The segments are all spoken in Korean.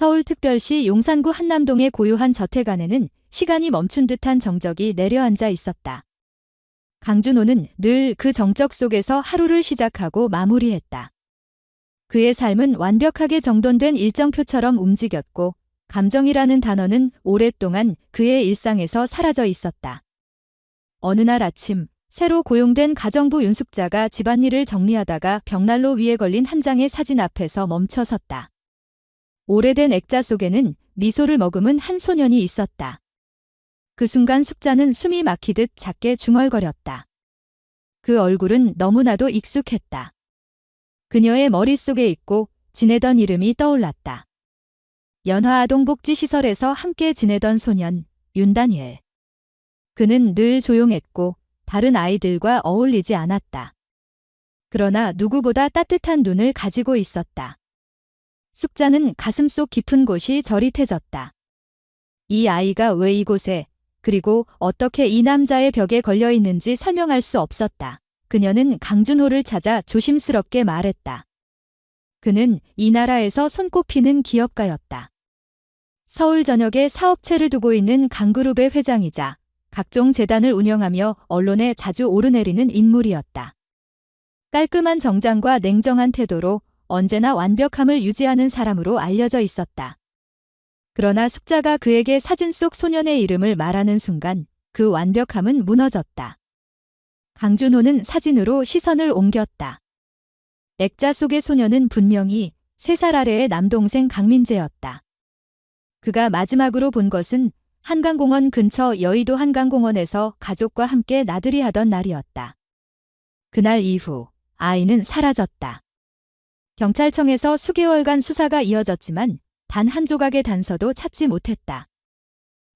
서울특별시 용산구 한남동의 고요한 저택 안에는 시간이 멈춘 듯한 정적이 내려앉아 있었다. 강준호는 늘 그 정적 속에서 하루를 시작하고 마무리했다. 그의 삶은 완벽하게 정돈된 일정표처럼 움직였고 감정이라는 단어는 오랫동안 그의 일상에서 사라져 있었다. 어느 날 아침 새로 고용된 가정부 윤숙자가 집안일을 정리하다가 벽난로 위에 걸린 한 장의 사진 앞에서 멈춰 섰다. 오래된 액자 속에는 미소를 머금은 한 소년이 있었다. 그 순간 숙자는 숨이 막히듯 작게 중얼거렸다. 그 얼굴은 너무나도 익숙했다. 그녀의 머릿속에 있고 지내던 이름이 떠올랐다. 연화아동복지시설에서 함께 지내던 소년 윤다니엘. 그는 늘 조용했고 다른 아이들과 어울리지 않았다. 그러나 누구보다 따뜻한 눈을 가지고 있었다. 숙자는 가슴속 깊은 곳이 저릿해졌다. 이 아이가 왜 이곳에, 그리고 어떻게 이 남자의 벽에 걸려 있는지 설명할 수 없었다. 그녀는 강준호를 찾아 조심스럽게 말했다. 그는 이 나라에서 손꼽히는 기업가였다. 서울 전역에 사업체를 두고 있는 강그룹의 회장이자 각종 재단을 운영하며 언론에 자주 오르내리는 인물이었다. 깔끔한 정장과 냉정한 태도로 언제나 완벽함을 유지하는 사람으로 알려져 있었다. 그러나 숙자가 그에게 사진 속 소년의 이름을 말하는 순간 그 완벽함은 무너졌다. 강준호는 사진으로 시선을 옮겼다. 액자 속의 소년은 분명히 3살 아래의 남동생 강민재였다. 그가 마지막으로 본 것은 한강공원 근처 여의도 한강공원에서 가족과 함께 나들이 하던 날이었다. 그날 이후 아이는 사라졌다. 경찰청에서 수개월간 수사가 이어졌지만 단 한 조각의 단서도 찾지 못했다.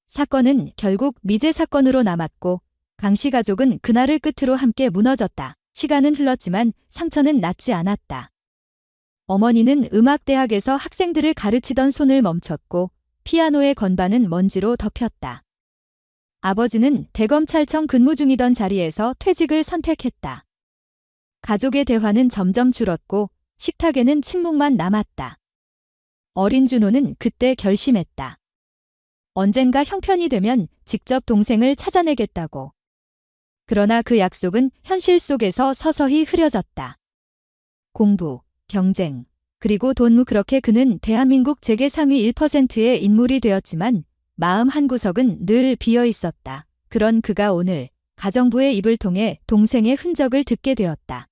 사건은 결국 미제 사건으로 남았고 강씨 가족은 그날을 끝으로 함께 무너졌다. 시간은 흘렀지만 상처는 낫지 않았다. 어머니는 음악대학에서 학생들을 가르치던 손을 멈췄고 피아노의 건반은 먼지로 덮였다. 아버지는 대검찰청 근무 중이던 자리에서 퇴직을 선택했다. 가족의 대화는 점점 줄었고 식탁에는 침묵만 남았다. 어린 준호는 그때 결심했다. 언젠가 형편이 되면 직접 동생을 찾아내겠다고. 그러나 그 약속은 현실 속에서 서서히 흐려졌다. 공부, 경쟁, 그리고 돈, 그렇게 그는 대한민국 재계 상위 1%의 인물이 되었지만 마음 한구석은 늘 비어 있었다. 그런 그가 오늘 가정부의 입을 통해 동생의 흔적을 듣게 되었다.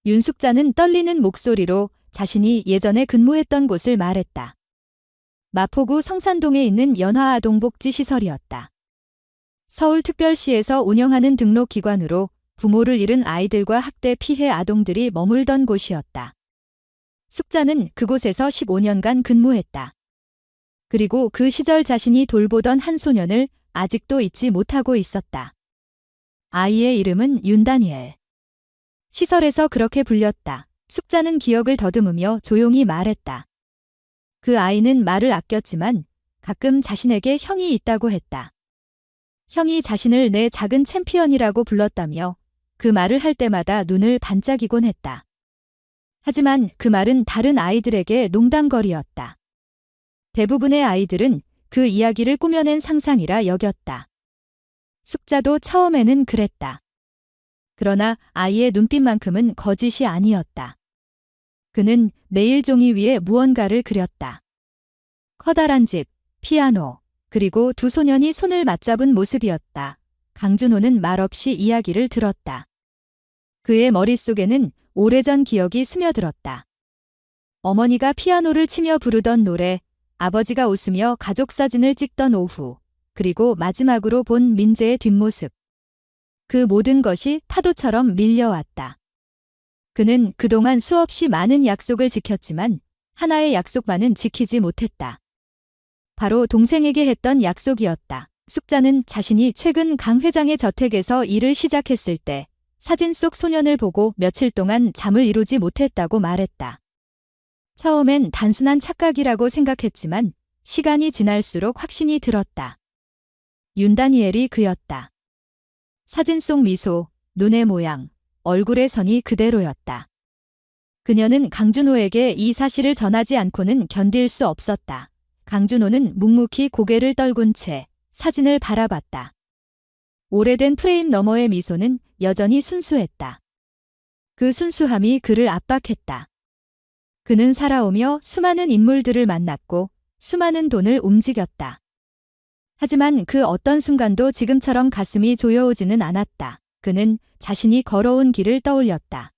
윤숙자는 떨리는 목소리로 자신이 예전에 근무했던 곳을 말했다. 마포구 성산동에 있는 연화아동복지시설이었다. 서울특별시에서 운영하는 등록기관으로 부모를 잃은 아이들과 학대 피해 아동들이 머물던 곳이었다. 숙자는 그곳에서 15년간 근무했다. 그리고 그 시절 자신이 돌보던 한 소년을 아직도 잊지 못하고 있었다. 아이의 이름은 윤다니엘. 시설에서 그렇게 불렸다. 숙자는 기억을 더듬으며 조용히 말했다. 그 아이는 말을 아꼈지만 가끔 자신에게 형이 있다고 했다. 형이 자신을 내 작은 챔피언이라고 불렀다며 그 말을 할 때마다 눈을 반짝이곤 했다. 하지만 그 말은 다른 아이들에게 농담거리였다. 대부분의 아이들은 그 이야기를 꾸며낸 상상이라 여겼다. 숙자도 처음에는 그랬다. 그러나 아이의 눈빛만큼은 거짓이 아니었다. 그는 매일 종이 위에 무언가를 그렸다. 커다란 집, 피아노, 그리고 두 소년이 손을 맞잡은 모습이었다. 강준호는 말없이 이야기를 들었다. 그의 머릿속에는 오래전 기억이 스며들었다. 어머니가 피아노를 치며 부르던 노래, 아버지가 웃으며 가족 사진을 찍던 오후, 그리고 마지막으로 본 민재의 뒷모습. 그 모든 것이 파도처럼 밀려왔다. 그는 그동안 수없이 많은 약속을 지켰지만 하나의 약속만은 지키지 못했다. 바로 동생에게 했던 약속이었다. 숙자는 자신이 최근 강 회장의 저택에서 일을 시작했을 때 사진 속 소년을 보고 며칠 동안 잠을 이루지 못했다고 말했다. 처음엔 단순한 착각이라고 생각했지만 시간이 지날수록 확신이 들었다. 윤다니엘이 그였다. 사진 속 미소, 눈의 모양, 얼굴의 선이 그대로였다. 그녀는 강준호에게 이 사실을 전하지 않고는 견딜 수 없었다. 강준호는 묵묵히 고개를 떨군 채 사진을 바라봤다. 오래된 프레임 너머의 미소는 여전히 순수했다. 그 순수함이 그를 압박했다. 그는 살아오며 수많은 인물들을 만났고 수많은 돈을 움직였다. 하지만 그 어떤 순간도 지금처럼 가슴이 조여오지는 않았다. 그는 자신이 걸어온 길을 떠올렸다.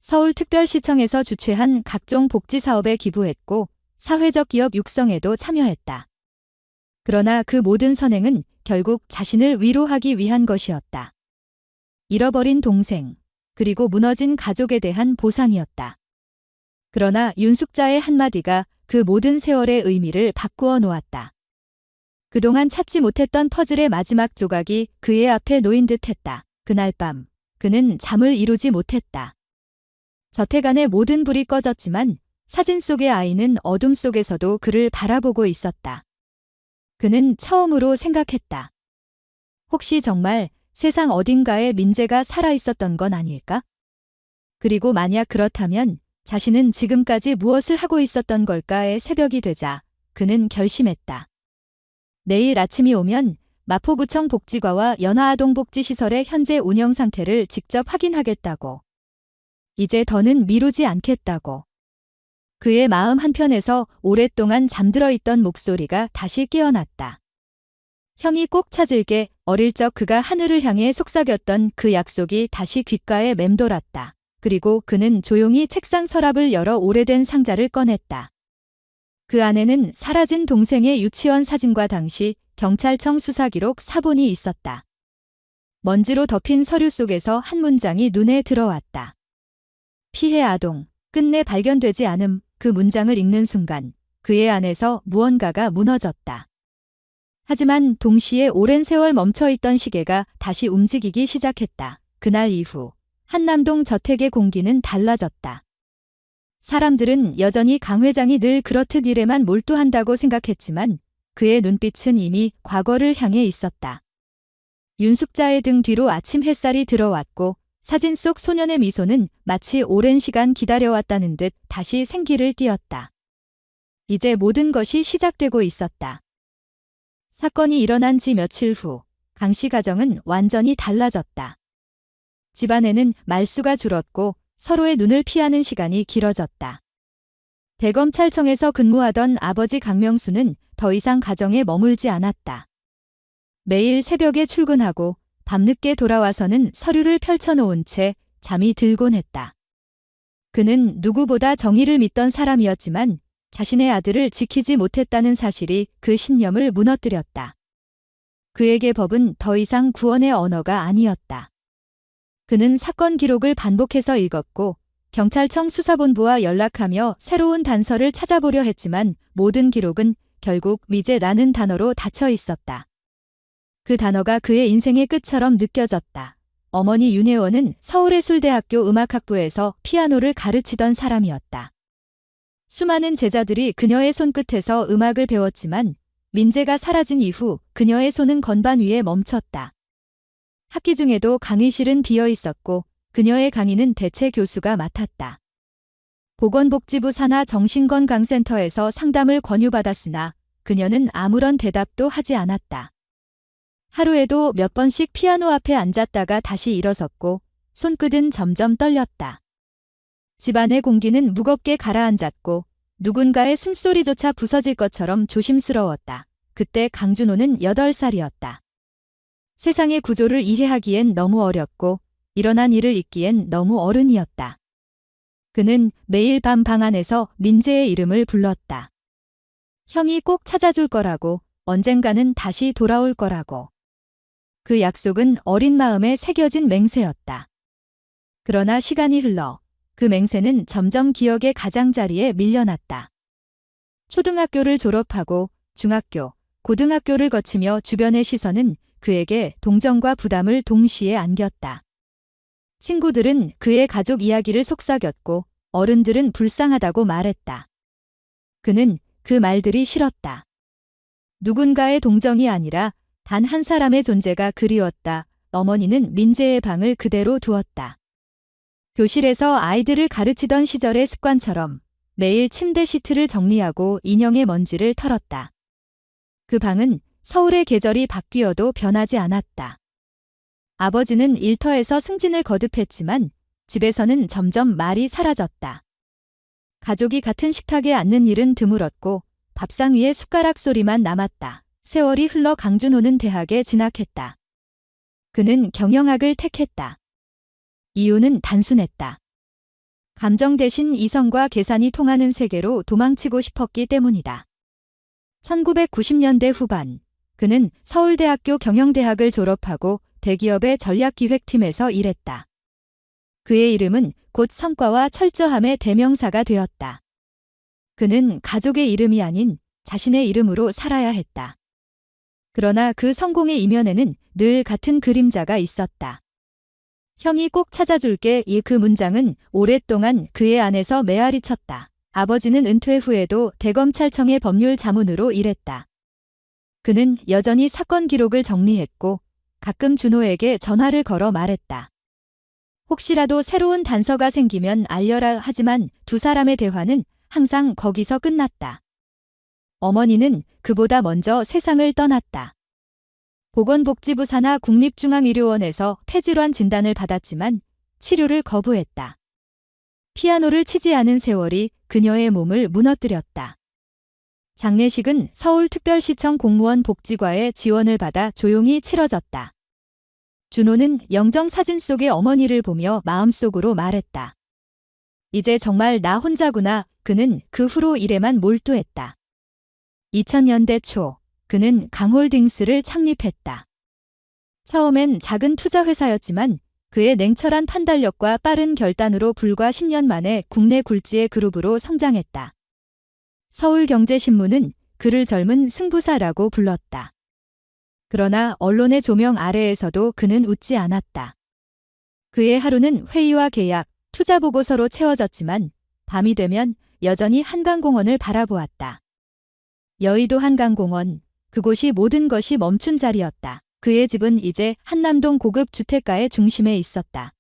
서울특별시청에서 주최한 각종 복지사업에 기부했고 사회적 기업 육성에도 참여했다. 그러나 그 모든 선행은 결국 자신을 위로하기 위한 것이었다. 잃어버린 동생, 그리고 무너진 가족에 대한 보상이었다. 그러나 윤숙자의 한마디가 그 모든 세월의 의미를 바꾸어 놓았다. 그동안 찾지 못했던 퍼즐의 마지막 조각이 그의 앞에 놓인 듯했다. 그날 밤, 그는 잠을 이루지 못했다. 저택 안의 모든 불이 꺼졌지만 사진 속의 아이는 어둠 속에서도 그를 바라보고 있었다. 그는 처음으로 생각했다. 혹시 정말 세상 어딘가에 민재가 살아있었던 건 아닐까? 그리고 만약 그렇다면 자신은 지금까지 무엇을 하고 있었던 걸까의 새벽이 되자 그는 결심했다. 내일 아침이 오면 마포구청 복지과와 연화아동복지시설의 현재 운영 상태를 직접 확인하겠다고. 이제 더는 미루지 않겠다고. 그의 마음 한편에서 오랫동안 잠들어 있던 목소리가 다시 깨어났다. 형이 꼭 찾을게. 어릴 적 그가 하늘을 향해 속삭였던 그 약속이 다시 귓가에 맴돌았다. 그리고 그는 조용히 책상 서랍을 열어 오래된 상자를 꺼냈다. 그 안에는 사라진 동생의 유치원 사진과 당시 경찰청 수사기록 사본이 있었다. 먼지로 덮인 서류 속에서 한 문장이 눈에 들어왔다. 피해 아동, 끝내 발견되지 않음. 그 문장을 읽는 순간 그의 안에서 무언가가 무너졌다. 하지만 동시에 오랜 세월 멈춰있던 시계가 다시 움직이기 시작했다. 그날 이후 한남동 저택의 공기는 달라졌다. 사람들은 여전히 강 회장이 늘 그렇듯 일에만 몰두한다고 생각했지만 그의 눈빛은 이미 과거를 향해 있었다. 윤숙자의 등 뒤로 아침 햇살이 들어왔고 사진 속 소년의 미소는 마치 오랜 시간 기다려왔다는 듯 다시 생기를 띠었다. 이제 모든 것이 시작되고 있었다. 사건이 일어난 지 며칠 후 강 씨 가정은 완전히 달라졌다. 집안에는 말수가 줄었고 서로의 눈을 피하는 시간이 길어졌다. 대검찰청에서 근무하던 아버지 강명수는 더 이상 가정에 머물지 않았다. 매일 새벽에 출근하고 밤늦게 돌아와서는 서류를 펼쳐놓은 채 잠이 들곤 했다. 그는 누구보다 정의를 믿던 사람이었지만 자신의 아들을 지키지 못했다는 사실이 그 신념을 무너뜨렸다. 그에게 법은 더 이상 구원의 언어가 아니었다. 그는 사건 기록을 반복해서 읽었고 경찰청 수사본부와 연락하며 새로운 단서를 찾아보려 했지만 모든 기록은 결국 미제라는 단어로 닫혀 있었다. 그 단어가 그의 인생의 끝처럼 느껴졌다. 어머니 윤혜원은 서울예술대학교 음악학부에서 피아노를 가르치던 사람이었다. 수많은 제자들이 그녀의 손끝에서 음악을 배웠지만 민재가 사라진 이후 그녀의 손은 건반 위에 멈췄다. 학기 중에도 강의실은 비어 있었고 그녀의 강의는 대체 교수가 맡았다. 보건복지부 산하 정신건강센터에서 상담을 권유받았으나 그녀는 아무런 대답도 하지 않았다. 하루에도 몇 번씩 피아노 앞에 앉았다가 다시 일어섰고 손끝은 점점 떨렸다. 집안의 공기는 무겁게 가라앉았고 누군가의 숨소리조차 부서질 것처럼 조심스러웠다. 그때 강준호는 8살이었다. 세상의 구조를 이해하기엔 너무 어렵고 일어난 일을 잊기엔 너무 어른이었다. 그는 매일 밤 방 안에서 민재의 이름을 불렀다. 형이 꼭 찾아줄 거라고, 언젠가는 다시 돌아올 거라고. 그 약속은 어린 마음에 새겨진 맹세였다. 그러나 시간이 흘러 그 맹세는 점점 기억의 가장자리에 밀려났다. 초등학교를 졸업하고 중학교, 고등학교를 거치며 주변의 시선은 그에게 동정과 부담을 동시에 안겼다. 친구들은 그의 가족 이야기를 속삭였고 어른들은 불쌍하다고 말했다. 그는 그 말들이 싫었다. 누군가의 동정이 아니라 단 한 사람의 존재가 그리웠다. 어머니는 민재의 방을 그대로 두었다. 교실에서 아이들을 가르치던 시절의 습관처럼 매일 침대 시트를 정리하고 인형의 먼지를 털었다. 그 방은 서울의 계절이 바뀌어도 변하지 않았다. 아버지는 일터에서 승진을 거듭했지만 집에서는 점점 말이 사라졌다. 가족이 같은 식탁에 앉는 일은 드물었고 밥상 위에 숟가락 소리만 남았다. 세월이 흘러 강준호는 대학에 진학했다. 그는 경영학을 택했다. 이유는 단순했다. 감정 대신 이성과 계산이 통하는 세계로 도망치고 싶었기 때문이다. 1990년대 후반, 그는 서울대학교 경영대학을 졸업하고 대기업의 전략기획팀에서 일했다. 그의 이름은 곧 성과와 철저함의 대명사가 되었다. 그는 가족의 이름이 아닌 자신의 이름으로 살아야 했다. 그러나 그 성공의 이면에는 늘 같은 그림자가 있었다. 형이 꼭 찾아줄게. 그 문장은 오랫동안 그의 안에서 메아리 쳤다. 아버지는 은퇴 후에도 대검찰청의 법률 자문으로 일했다. 그는 여전히 사건 기록을 정리했고 가끔 준호에게 전화를 걸어 말했다. 혹시라도 새로운 단서가 생기면 알려라. 하지만 두 사람의 대화는 항상 거기서 끝났다. 어머니는 그보다 먼저 세상을 떠났다. 보건복지부 산하 국립중앙의료원에서 폐질환 진단을 받았지만 치료를 거부했다. 피아노를 치지 않은 세월이 그녀의 몸을 무너뜨렸다. 장례식은 서울특별시청 공무원 복지과의 지원을 받아 조용히 치러졌다. 준호는 영정 사진 속의 어머니를 보며 마음속으로 말했다. 이제 정말 나 혼자구나. 그는 그 후로 일에만 몰두했다. 2000년대 초, 그는 강홀딩스를 창립했다. 처음엔 작은 투자 회사였지만 그의 냉철한 판단력과 빠른 결단으로 불과 10년 만에 국내 굴지의 그룹으로 성장했다. 서울경제신문은 그를 젊은 승부사라고 불렀다. 그러나 언론의 조명 아래에서도 그는 웃지 않았다. 그의 하루는 회의와 계약, 투자 보고서로 채워졌지만 밤이 되면 여전히 한강공원을 바라보았다. 여의도 한강공원, 그곳이 모든 것이 멈춘 자리였다. 그의 집은 이제 한남동 고급 주택가의 중심에 있었다.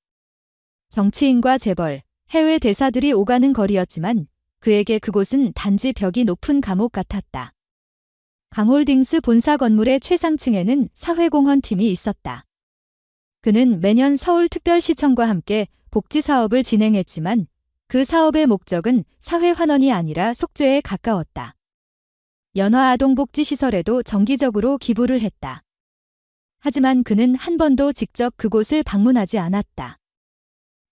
정치인과 재벌, 해외 대사들이 오가는 거리였지만 그에게 그곳은 단지 벽이 높은 감옥 같았다. 강홀딩스 본사 건물의 최상층에는 사회공헌팀이 있었다. 그는 매년 서울특별시청과 함께 복지사업을 진행했지만 그 사업의 목적은 사회환원이 아니라 속죄에 가까웠다. 연화아동복지시설에도 정기적으로 기부를 했다. 하지만 그는 한 번도 직접 그곳을 방문하지 않았다.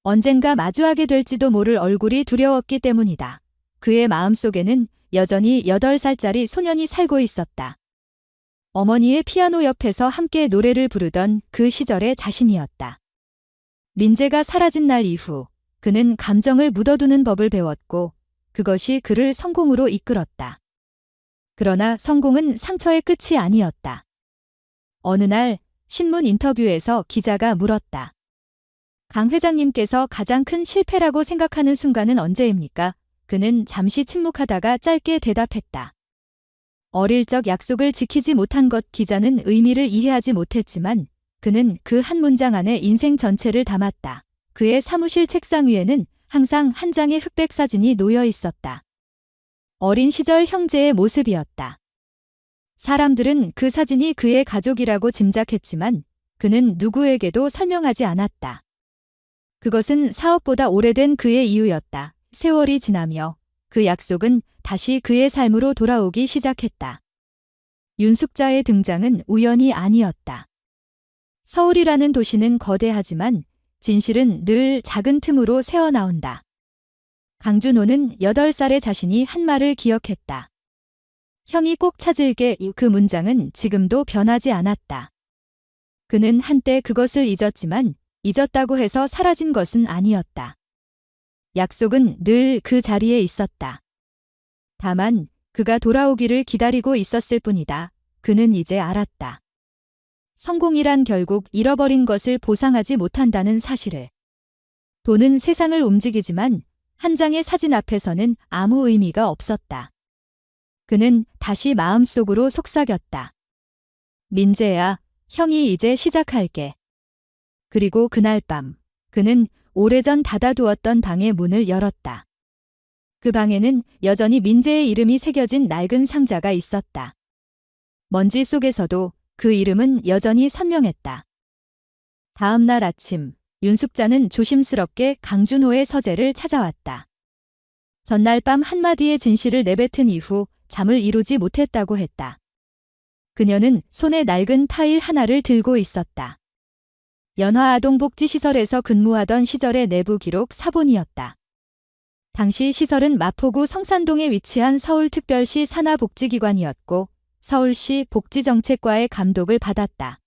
언젠가 마주하게 될지도 모를 얼굴이 두려웠기 때문이다. 그의 마음속에는 여전히 8살짜리 소년이 살고 있었다. 어머니의 피아노 옆에서 함께 노래를 부르던 그 시절의 자신이었다. 민재가 사라진 날 이후 그는 감정을 묻어두는 법을 배웠고 그것이 그를 성공으로 이끌었다. 그러나 성공은 상처의 끝이 아니었다. 어느 날 신문 인터뷰에서 기자가 물었다. 강 회장님께서 가장 큰 실패라고 생각하는 순간은 언제입니까? 그는 잠시 침묵하다가 짧게 대답했다. 어릴 적 약속을 지키지 못한 것. 기자는 의미를 이해하지 못했지만 그는 그 한 문장 안에 인생 전체를 담았다. 그의 사무실 책상 위에는 항상 한 장의 흑백 사진이 놓여 있었다. 어린 시절 형제의 모습이었다. 사람들은 그 사진이 그의 가족이라고 짐작했지만 그는 누구에게도 설명하지 않았다. 그것은 사업보다 오래된 그의 이유였다. 세월이 지나며 그 약속은 다시 그의 삶으로 돌아오기 시작했다. 윤숙자의 등장은 우연이 아니었다. 서울이라는 도시는 거대하지만 진실은 늘 작은 틈으로 새어나온다. 강준호는 8살의 자신이 한 말을 기억했다. 형이 꼭 찾을게. 그 문장은 지금도 변하지 않았다. 그는 한때 그것을 잊었지만 잊었다고 해서 사라진 것은 아니었다. 약속은 늘 그 자리에 있었다. 다만 그가 돌아오기를 기다리고 있었을 뿐이다. 그는 이제 알았다. 성공이란 결국 잃어버린 것을 보상하지 못한다는 사실을. 돈은 세상을 움직이지만 한 장의 사진 앞에서는 아무 의미가 없었다. 그는 다시 마음속으로 속삭였다. 민재야, 형이 이제 시작할게. 그리고 그날 밤, 그는 오래전 닫아두었던 방의 문을 열었다. 그 방에는 여전히 민재의 이름이 새겨진 낡은 상자가 있었다. 먼지 속에서도 그 이름은 여전히 선명했다. 다음 날 아침, 윤숙자는 조심스럽게 강준호의 서재를 찾아왔다. 전날 밤 한마디의 진실을 내뱉은 이후 잠을 이루지 못했다고 했다. 그녀는 손에 낡은 파일 하나를 들고 있었다. 연화아동복지시설에서 근무하던 시절의 내부 기록 사본이었다. 당시 시설은 마포구 성산동에 위치한 서울특별시 산하복지기관이었고 서울시 복지정책과의 감독을 받았다.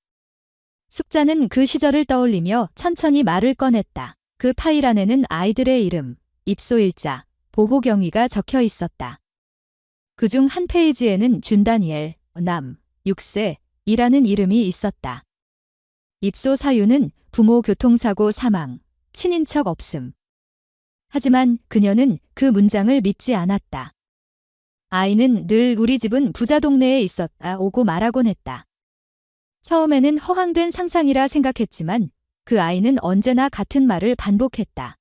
숙자는 그 시절을 떠올리며 천천히 말을 꺼냈다. 그 파일 안에는 아이들의 이름, 입소일자, 보호경위가 적혀 있었다. 그중 한 페이지에는 준다니엘, 남, 6세이라는 이름이 있었다. 입소 사유는 부모 교통사고 사망, 친인척 없음. 하지만 그녀는 그 문장을 믿지 않았다. 아이는 늘 우리 집은 부자 동네에 있었다 오고 말하곤 했다. 처음에는 허황된 상상이라 생각했지만 그 아이는 언제나 같은 말을 반복했다.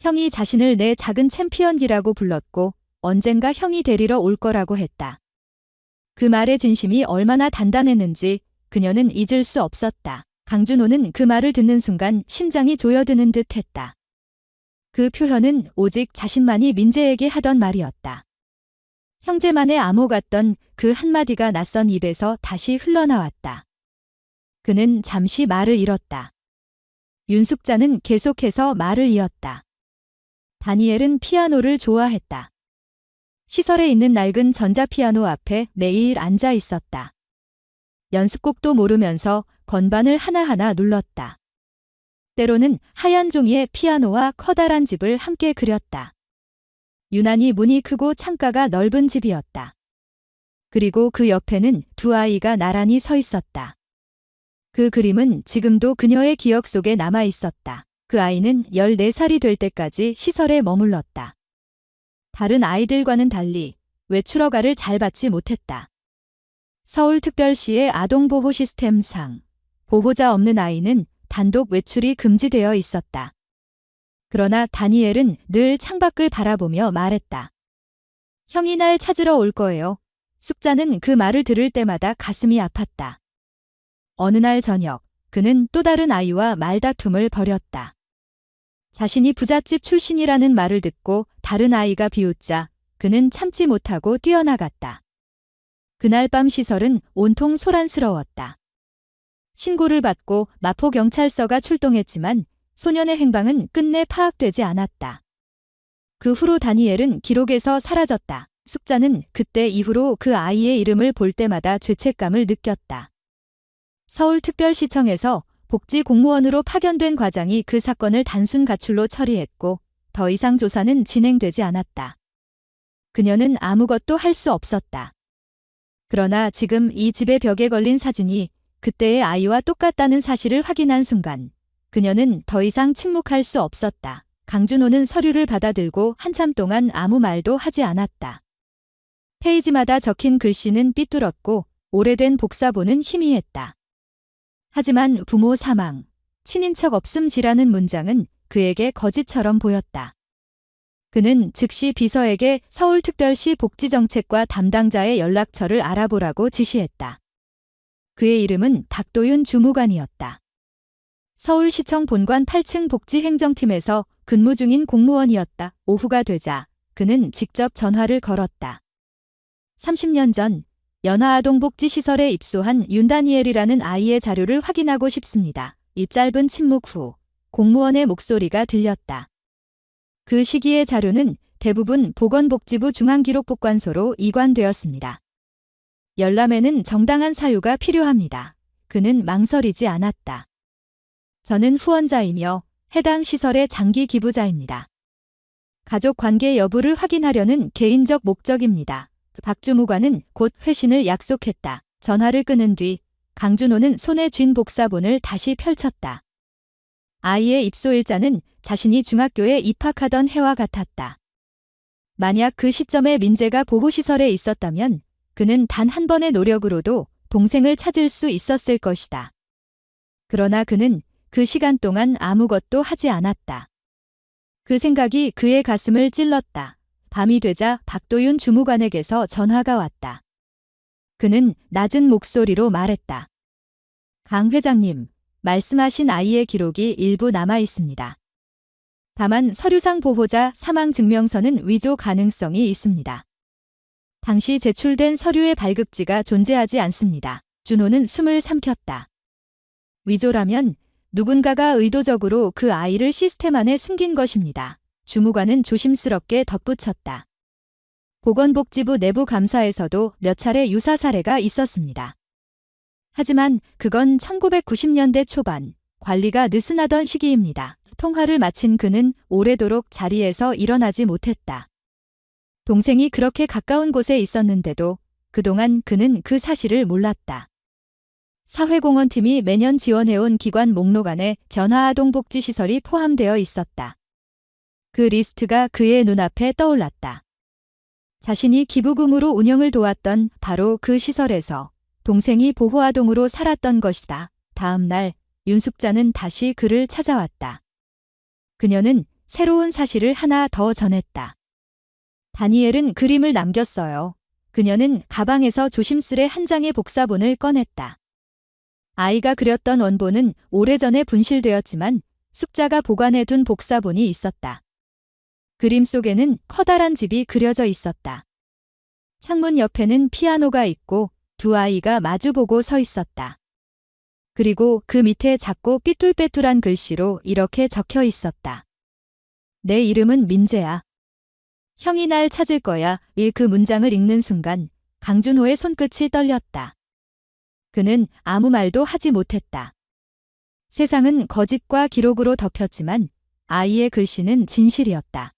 형이 자신을 내 작은 챔피언이라고 불렀고 언젠가 형이 데리러 올 거라고 했다. 그 말의 진심이 얼마나 단단했는지 그녀는 잊을 수 없었다. 강준호는 그 말을 듣는 순간 심장이 조여드는 듯 했다. 그 표현은 오직 자신만이 민재에게 하던 말이었다. 형제만의 암호 같던 그 한마디가 낯선 입에서 다시 흘러나왔다. 그는 잠시 말을 잃었다. 윤숙자는 계속해서 말을 이었다. 다니엘은 피아노를 좋아했다. 시설에 있는 낡은 전자피아노 앞에 매일 앉아 있었다. 연습곡도 모르면서 건반을 하나하나 눌렀다. 때로는 하얀 종이에 피아노와 커다란 집을 함께 그렸다. 유난히 문이 크고 창가가 넓은 집이었다. 그리고 그 옆에는 두 아이가 나란히 서 있었다. 그 그림은 지금도 그녀의 기억 속에 남아 있었다. 그 아이는 14살이 될 때까지 시설에 머물렀다. 다른 아이들과는 달리 외출 허가를 잘 받지 못했다. 서울특별시의 아동보호 시스템상 보호자 없는 아이는 단독 외출이 금지되어 있었다. 그러나 다니엘은 늘 창밖을 바라보며 말했다. 형이 날 찾으러 올 거예요. 숙자는 그 말을 들을 때마다 가슴이 아팠다. 어느 날 저녁, 그는 또 다른 아이와 말다툼을 벌였다. 자신이 부잣집 출신이라는 말을 듣고 다른 아이가 비웃자 그는 참지 못하고 뛰어나갔다. 그날 밤 시설은 온통 소란스러웠다. 신고를 받고 마포경찰서가 출동했지만 소년의 행방은 끝내 파악되지 않았다. 그 후로 다니엘은 기록에서 사라졌다. 숙자는 그때 이후로 그 아이의 이름을 볼 때마다 죄책감을 느꼈다. 서울특별시청에서 복지공무원으로 파견된 과장이 그 사건을 단순 가출로 처리했고 더 이상 조사는 진행되지 않았다. 그녀는 아무것도 할 수 없었다. 그러나 지금 이 집의 벽에 걸린 사진이 그때의 아이와 똑같다는 사실을 확인한 순간 그녀는 더 이상 침묵할 수 없었다. 강준호는 서류를 받아들고 한참 동안 아무 말도 하지 않았다. 페이지마다 적힌 글씨는 삐뚤었고 오래된 복사본은 희미했다. 하지만 부모 사망, 친인척 없음지라는 문장은 그에게 거짓처럼 보였다. 그는 즉시 비서에게 서울특별시 복지정책과 담당자의 연락처를 알아보라고 지시했다. 그의 이름은 박도윤 주무관이었다. 서울시청 본관 8층 복지행정팀에서 근무 중인 공무원이었다. 오후가 되자 그는 직접 전화를 걸었다. 30년 전 연화아동복지시설에 입소한 윤다니엘이라는 아이의 자료를 확인하고 싶습니다. 이 짧은 침묵 후 공무원의 목소리가 들렸다. 그 시기의 자료는 대부분 보건복지부 중앙기록복관소로 이관되었습니다. 열람에는 정당한 사유가 필요합니다. 그는 망설이지 않았다. 저는 후원자이며 해당 시설의 장기 기부자입니다. 가족 관계 여부를 확인하려는 개인적 목적입니다. 박 주무관은 곧 회신을 약속했다. 전화를 끊은 뒤 강준호는 손에 쥔 복사본을 다시 펼쳤다. 아이의 입소일자는 자신이 중학교에 입학하던 해와 같았다. 만약 그 시점에 민재가 보호시설에 있었다면 그는 단 한 번의 노력으로도 동생을 찾을 수 있었을 것이다. 그러나 그는 그 시간 동안 아무것도 하지 않았다. 그 생각이 그의 가슴을 찔렀다. 밤이 되자 박도윤 주무관에게서 전화가 왔다. 그는 낮은 목소리로 말했다. 강 회장님, 말씀하신 아이의 기록이 일부 남아 있습니다. 다만 서류상 보호자 사망 증명서는 위조 가능성이 있습니다. 당시 제출된 서류의 발급지가 존재하지 않습니다. 준호는 숨을 삼켰다. 위조라면 누군가가 의도적으로 그 아이를 시스템 안에 숨긴 것입니다. 주무관은 조심스럽게 덧붙였다. 보건복지부 내부 감사에서도 몇 차례 유사 사례가 있었습니다. 하지만 그건 1990년대 초반, 관리가 느슨하던 시기입니다. 통화를 마친 그는 오래도록 자리에서 일어나지 못했다. 동생이 그렇게 가까운 곳에 있었는데도 그동안 그는 그 사실을 몰랐다. 사회공헌팀이 매년 지원해온 기관 목록 안에 전화아동복지시설이 포함되어 있었다. 그 리스트가 그의 눈앞에 떠올랐다. 자신이 기부금으로 운영을 도왔던 바로 그 시설에서 동생이 보호아동으로 살았던 것이다. 다음 날 윤숙자는 다시 그를 찾아왔다. 그녀는 새로운 사실을 하나 더 전했다. 다니엘은 그림을 남겼어요. 그녀는 가방에서 조심스레 한 장의 복사본을 꺼냈다. 아이가 그렸던 원본은 오래전에 분실되었지만 숙자가 보관해둔 복사본이 있었다. 그림 속에는 커다란 집이 그려져 있었다. 창문 옆에는 피아노가 있고 두 아이가 마주보고 서 있었다. 그리고 그 밑에 작고 삐뚤빼뚤한 글씨로 이렇게 적혀 있었다. 내 이름은 민재야. 형이 날 찾을 거야. 그 문장을 읽는 순간 강준호의 손끝이 떨렸다. 그는 아무 말도 하지 못했다. 세상은 거짓과 기록으로 덮였지만 아이의 글씨는 진실이었다.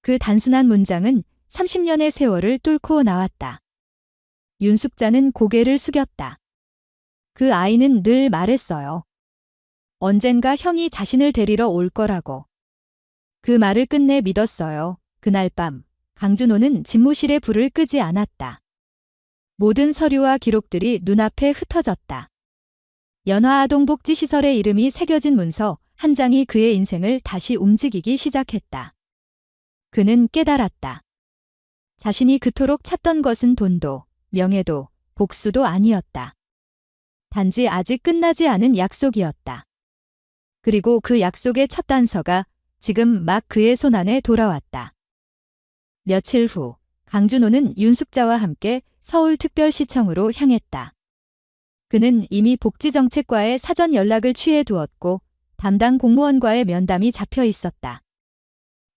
그 단순한 문장은 30년의 세월을 뚫고 나왔다. 윤숙자는 고개를 숙였다. 그 아이는 늘 말했어요. 언젠가 형이 자신을 데리러 올 거라고. 그 말을 끝내 믿었어요. 그날 밤 강준호는 집무실의 불을 끄지 않았다. 모든 서류와 기록들이 눈앞에 흩어졌다. 연화아동복지시설의 이름이 새겨진 문서 한 장이 그의 인생을 다시 움직이기 시작했다. 그는 깨달았다. 자신이 그토록 찾던 것은 돈도, 명예도, 복수도 아니었다. 단지 아직 끝나지 않은 약속이었다. 그리고 그 약속의 첫 단서가 지금 막 그의 손안에 돌아왔다. 며칠 후 강준호는 윤숙자와 함께 서울특별시청으로 향했다. 그는 이미 복지정책과의 사전 연락을 취해 두었고 담당 공무원과의 면담이 잡혀 있었다.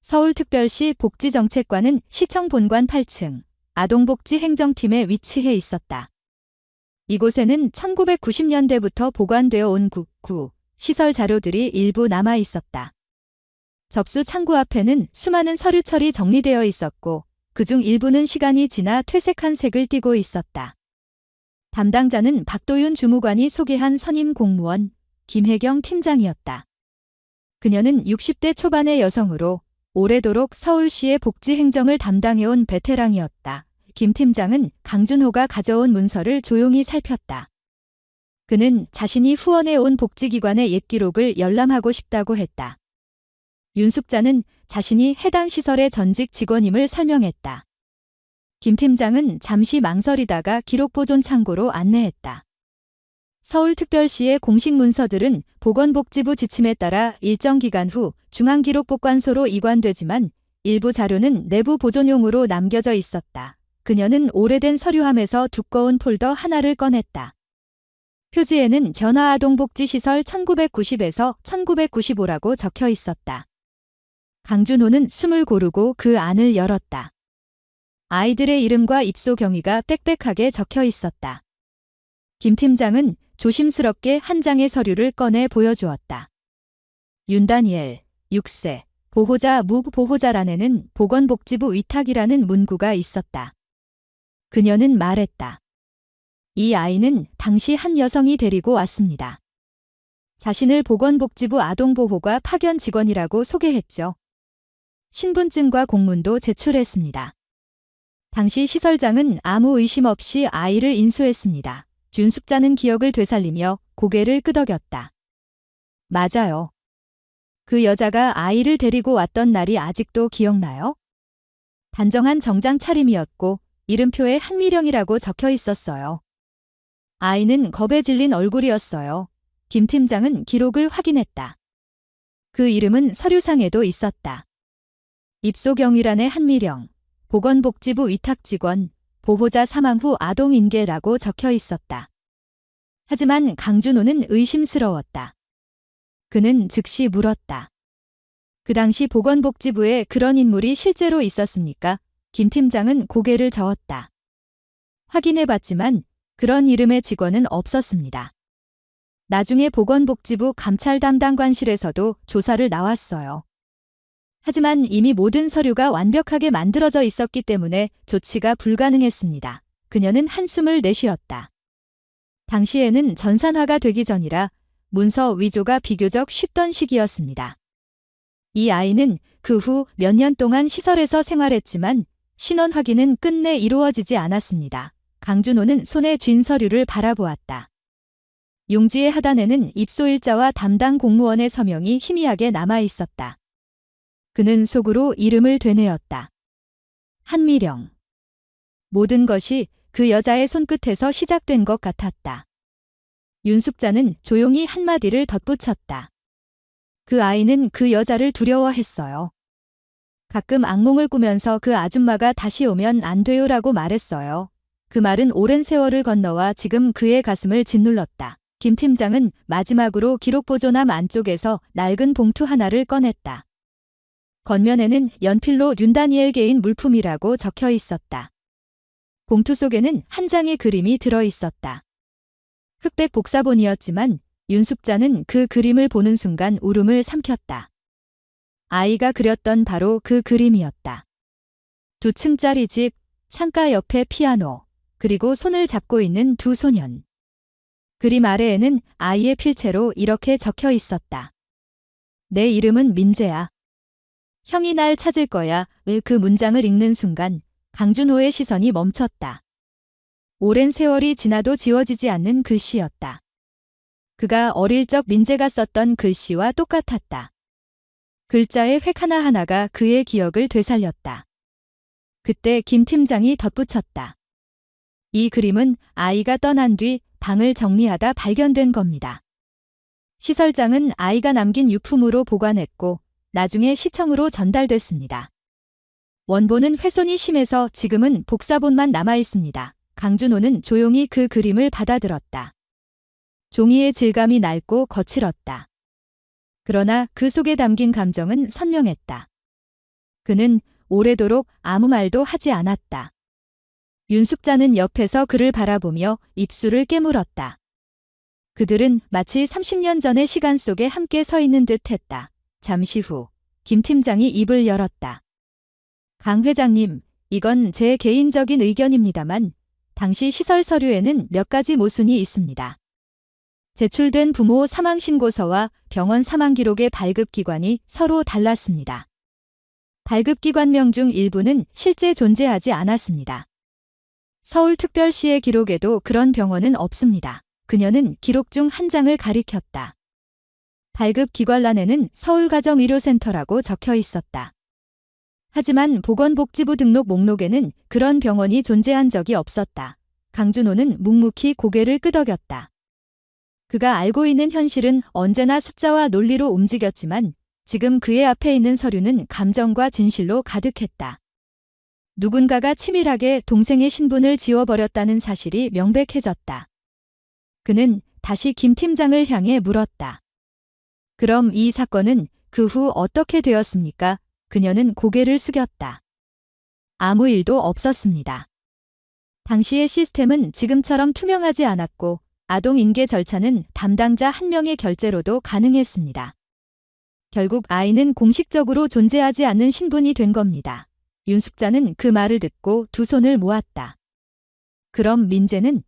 서울특별시 복지정책과는 시청 본관 8층 아동복지행정팀에 위치해 있었다. 이곳에는 1990년대부터 보관되어 온 국구 시설 자료들이 일부 남아 있었다. 접수 창구 앞에는 수많은 서류 철이 정리되어 있었고 그중 일부는 시간이 지나 퇴색한 색을 띠고 있었다. 담당자는 박도윤 주무관이 소개한 선임 공무원 김혜경 팀장이었다. 그녀는 60대 초반의 여성으로 오래도록 서울시의 복지행정을 담당해온 베테랑이었다. 김 팀장은 강준호가 가져온 문서를 조용히 살폈다. 그는 자신이 후원해온 복지기관의 옛 기록을 열람하고 싶다고 했다. 윤숙자는 자신이 해당 시설의 전직 직원임을 설명했다. 김 팀장은 잠시 망설이다가 기록보존 창고로 안내했다. 서울특별시의 공식 문서들은 보건복지부 지침에 따라 일정 기간 후 중앙기록보관소로 이관되지만 일부 자료는 내부 보존용으로 남겨져 있었다. 그녀는 오래된 서류함에서 두꺼운 폴더 하나를 꺼냈다. 표지에는 전화아동복지시설 1990에서 1995라고 적혀 있었다. 강준호는 숨을 고르고 그 안을 열었다. 아이들의 이름과 입소 경위가 빽빽하게 적혀 있었다. 김 팀장은 조심스럽게 한 장의 서류를 꺼내 보여주었다. 윤다니엘, 6세, 보호자 무보호자란에는 보건복지부 위탁이라는 문구가 있었다. 그녀는 말했다. 이 아이는 당시 한 여성이 데리고 왔습니다. 자신을 보건복지부 아동보호과 파견 직원이라고 소개했죠. 신분증과 공문도 제출했습니다. 당시 시설장은 아무 의심 없이 아이를 인수했습니다. 윤숙자는 기억을 되살리며 고개를 끄덕였다. 맞아요. 그 여자가 아이를 데리고 왔던 날이 아직도 기억나요? 단정한 정장 차림이었고 이름표에 한미령이라고 적혀 있었어요. 아이는 겁에 질린 얼굴이었어요. 김 팀장은 기록을 확인했다. 그 이름은 서류상에도 있었다. 입소경위란의 한미령, 보건복지부 위탁직원, 보호자 사망 후 아동인계라고 적혀 있었다. 하지만 강준호는 의심스러웠다. 그는 즉시 물었다. 그 당시 보건복지부에 그런 인물이 실제로 있었습니까? 김 팀장은 고개를 저었다. 확인해봤지만 그런 이름의 직원은 없었습니다. 나중에 보건복지부 감찰 담당관실에서도 조사를 나왔어요. 하지만 이미 모든 서류가 완벽하게 만들어져 있었기 때문에 조치가 불가능했습니다. 그녀는 한숨을 내쉬었다. 당시에는 전산화가 되기 전이라 문서 위조가 비교적 쉽던 시기였습니다. 이 아이는 그 후 몇 년 동안 시설에서 생활했지만 신원 확인은 끝내 이루어지지 않았습니다. 강준호는 손에 쥔 서류를 바라보았다. 용지의 하단에는 입소일자와 담당 공무원의 서명이 희미하게 남아 있었다. 그는 속으로 이름을 되뇌었다. 한미령. 모든 것이 그 여자의 손끝에서 시작된 것 같았다. 윤숙자는 조용히 한마디를 덧붙였다. 그 아이는 그 여자를 두려워했어요. 가끔 악몽을 꾸면서 그 아줌마가 다시 오면 안 돼요라고 말했어요. 그 말은 오랜 세월을 건너와 지금 그의 가슴을 짓눌렀다. 김 팀장은 마지막으로 기록보존함 안쪽에서 낡은 봉투 하나를 꺼냈다. 겉면에는 연필로 윤다니엘 개인 물품이라고 적혀 있었다. 봉투 속에는 한 장의 그림이 들어 있었다. 흑백 복사본이었지만 윤숙자는 그 그림을 보는 순간 울음을 삼켰다. 아이가 그렸던 바로 그 그림이었다. 2층짜리 집, 창가 옆에 피아노, 그리고 손을 잡고 있는 두 소년. 그림 아래에는 아이의 필체로 이렇게 적혀 있었다. 내 이름은 민재야. 형이 날 찾을 거야. 그 문장을 읽는 순간 강준호의 시선이 멈췄다. 오랜 세월이 지나도 지워지지 않는 글씨였다. 그가 어릴 적 민재가 썼던 글씨와 똑같았다. 글자의 획 하나하나가 그의 기억을 되살렸다. 그때 김 팀장이 덧붙였다. 이 그림은 아이가 떠난 뒤 방을 정리하다 발견된 겁니다. 시설장은 아이가 남긴 유품으로 보관했고 나중에 시청으로 전달됐습니다. 원본은 훼손이 심해서 지금은 복사본만 남아 있습니다. 강준호는 조용히 그 그림을 받아들었다. 종이의 질감이 낡고 거칠었다. 그러나 그 속에 담긴 감정은 선명했다. 그는 오래도록 아무 말도 하지 않았다. 윤숙자는 옆에서 그를 바라보며 입술을 깨물었다. 그들은 마치 30년 전의 시간 속에 함께 서 있는 듯 했다. 잠시 후 김 팀장이 입을 열었다. 강 회장님, 이건 제 개인적인 의견입니다만 당시 시설 서류에는 몇 가지 모순이 있습니다. 제출된 부모 사망 신고서와 병원 사망 기록의 발급기관이 서로 달랐습니다. 발급기관명 중 일부는 실제 존재하지 않았습니다. 서울특별시의 기록에도 그런 병원은 없습니다. 그녀는 기록 중 한 장을 가리켰다. 발급기관란에는 서울가정의료센터라고 적혀 있었다. 하지만 보건복지부 등록 목록에는 그런 병원이 존재한 적이 없었다. 강준호는 묵묵히 고개를 끄덕였다. 그가 알고 있는 현실은 언제나 숫자와 논리로 움직였지만 지금 그의 앞에 있는 서류는 감정과 진실로 가득했다. 누군가가 치밀하게 동생의 신분을 지워버렸다는 사실이 명백해졌다. 그는 다시 김 팀장을 향해 물었다. 그럼 이 사건은 그 후 어떻게 되었습니까? 그녀는 고개를 숙였다. 아무 일도 없었습니다. 당시의 시스템은 지금처럼 투명하지 않았고 아동 인계 절차는 담당자 한 명의 결재로도 가능했습니다. 결국 아이는 공식적으로 존재하지 않는 신분이 된 겁니다. 윤숙자는 그 말을 듣고 두 손을 모았다. 그럼 민재는?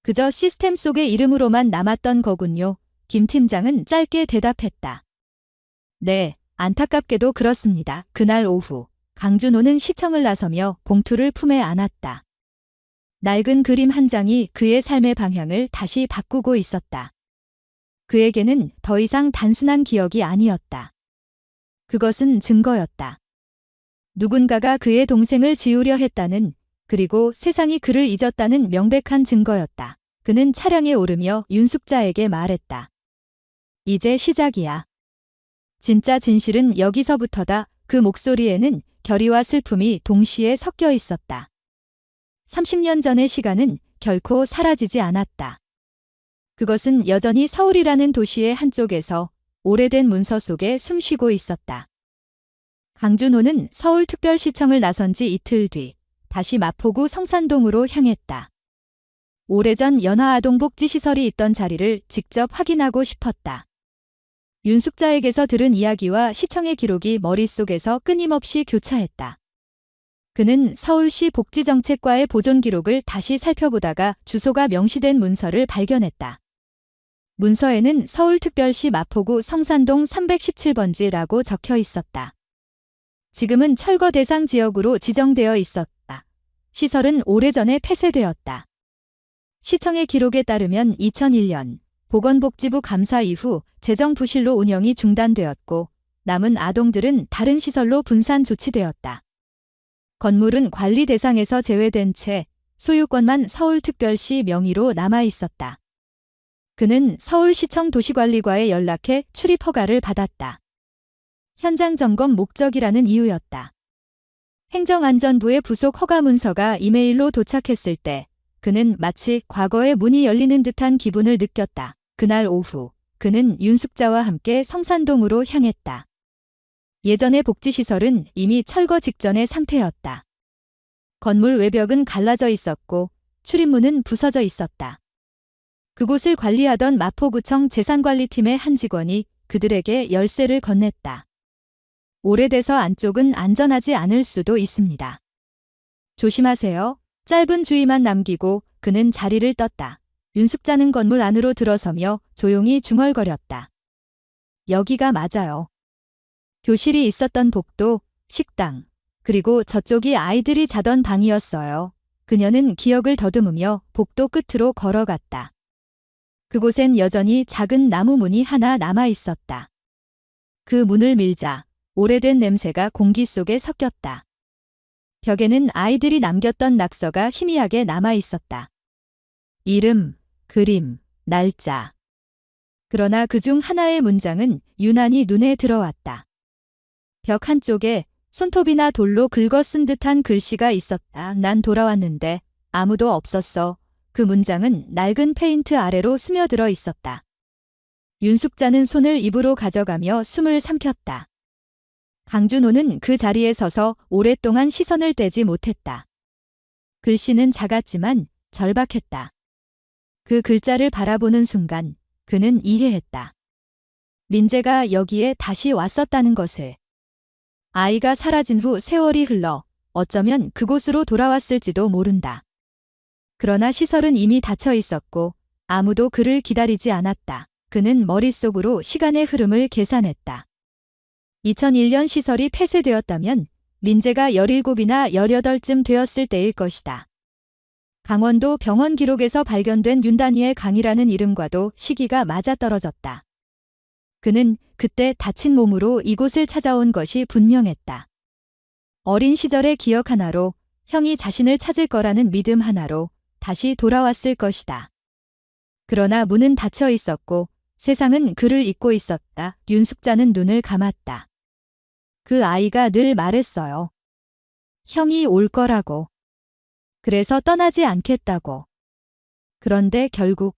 그저 시스템 속의 이름으로만 남았던 거군요. 김 팀장은 짧게 대답했다. 네, 안타깝게도 그렇습니다. 그날 오후 강준호는 시청을 나서며 봉투를 품에 안았다. 낡은 그림 한 장이 그의 삶의 방향을 다시 바꾸고 있었다. 그에게는 더 이상 단순한 기억이 아니었다. 그것은 증거였다. 누군가가 그의 동생을 지우려 했다는, 그리고 세상이 그를 잊었다는 명백한 증거였다. 그는 차량에 오르며 윤숙자에게 말했다. 이제 시작이야. 진짜 진실은 여기서부터다. 그 목소리에는 결의와 슬픔이 동시에 섞여 있었다. 30년 전의 시간은 결코 사라지지 않았다. 그것은 여전히 서울이라는 도시의 한쪽에서 오래된 문서 속에 숨쉬고 있었다. 강준호는 서울특별시청을 나선 지 이틀 뒤 다시 마포구 성산동으로 향했다. 오래전 연화아동복지시설이 있던 자리를 직접 확인하고 싶었다. 윤숙자에게서 들은 이야기와 시청의 기록이 머릿속에서 끊임없이 교차했다. 그는 서울시 복지정책과의 보존 기록을 다시 살펴보다가 주소가 명시된 문서를 발견했다. 문서에는 서울특별시 마포구 성산동 317번지라고 적혀 있었다. 지금은 철거 대상 지역으로 지정되어 있었다. 시설은 오래전에 폐쇄되었다. 시청의 기록에 따르면 2001년 보건복지부 감사 이후 재정 부실로 운영이 중단되었고 남은 아동들은 다른 시설로 분산 조치되었다. 건물은 관리 대상에서 제외된 채 소유권만 서울특별시 명의로 남아 있었다. 그는 서울시청 도시관리과에 연락해 출입 허가를 받았다. 현장 점검 목적이라는 이유였다. 행정안전부의 부속 허가 문서가 이메일로 도착했을 때 그는 마치 과거에 문이 열리는 듯한 기분을 느꼈다. 그날 오후 그는 윤숙자와 함께 성산동으로 향했다. 예전의 복지시설은 이미 철거 직전의 상태였다. 건물 외벽은 갈라져 있었고 출입문은 부서져 있었다. 그곳을 관리하던 마포구청 재산관리팀의 한 직원이 그들에게 열쇠를 건넸다. 오래돼서 안쪽은 안전하지 않을 수도 있습니다. 조심하세요. 짧은 주의만 남기고 그는 자리를 떴다. 윤숙자는 건물 안으로 들어서며 조용히 중얼거렸다. 여기가 맞아요. 교실이 있었던 복도, 식당, 그리고 저쪽이 아이들이 자던 방이었어요. 그녀는 기억을 더듬으며 복도 끝으로 걸어갔다. 그곳엔 여전히 작은 나무 문이 하나 남아 있었다. 그 문을 밀자 오래된 냄새가 공기 속에 섞였다. 벽에는 아이들이 남겼던 낙서가 희미하게 남아 있었다. 이름, 그림, 날짜. 그러나 그중 하나의 문장은 유난히 눈에 들어왔다. 벽 한쪽에 손톱이나 돌로 긁어 쓴 듯한 글씨가 있었다. 난 돌아왔는데 아무도 없었어. 그 문장은 낡은 페인트 아래로 스며들어 있었다. 윤숙자는 손을 입으로 가져가며 숨을 삼켰다. 강준호는 그 자리에 서서 오랫동안 시선을 떼지 못했다. 글씨는 작았지만 절박했다. 그 글자를 바라보는 순간 그는 이해했다. 민재가 여기에 다시 왔었다는 것을. 아이가 사라진 후 세월이 흘러 어쩌면 그곳으로 돌아왔을지도 모른다. 그러나 시설은 이미 닫혀 있었고 아무도 그를 기다리지 않았다. 그는 머릿속으로 시간의 흐름을 계산했다. 2001년 시설이 폐쇄되었다면 민재가 17이나 18쯤 되었을 때일 것이다. 강원도 병원 기록에서 발견된 윤단희의 강이라는 이름과도 시기가 맞아떨어졌다. 그는 그때 다친 몸으로 이곳을 찾아온 것이 분명했다. 어린 시절의 기억 하나로, 형이 자신을 찾을 거라는 믿음 하나로 다시 돌아왔을 것이다. 그러나 문은 닫혀 있었고 세상은 그를 잊고 있었다. 윤숙자는 눈을 감았다. 그 아이가 늘 말했어요. 형이 올 거라고. 그래서 떠나지 않겠다고. 그런데 결국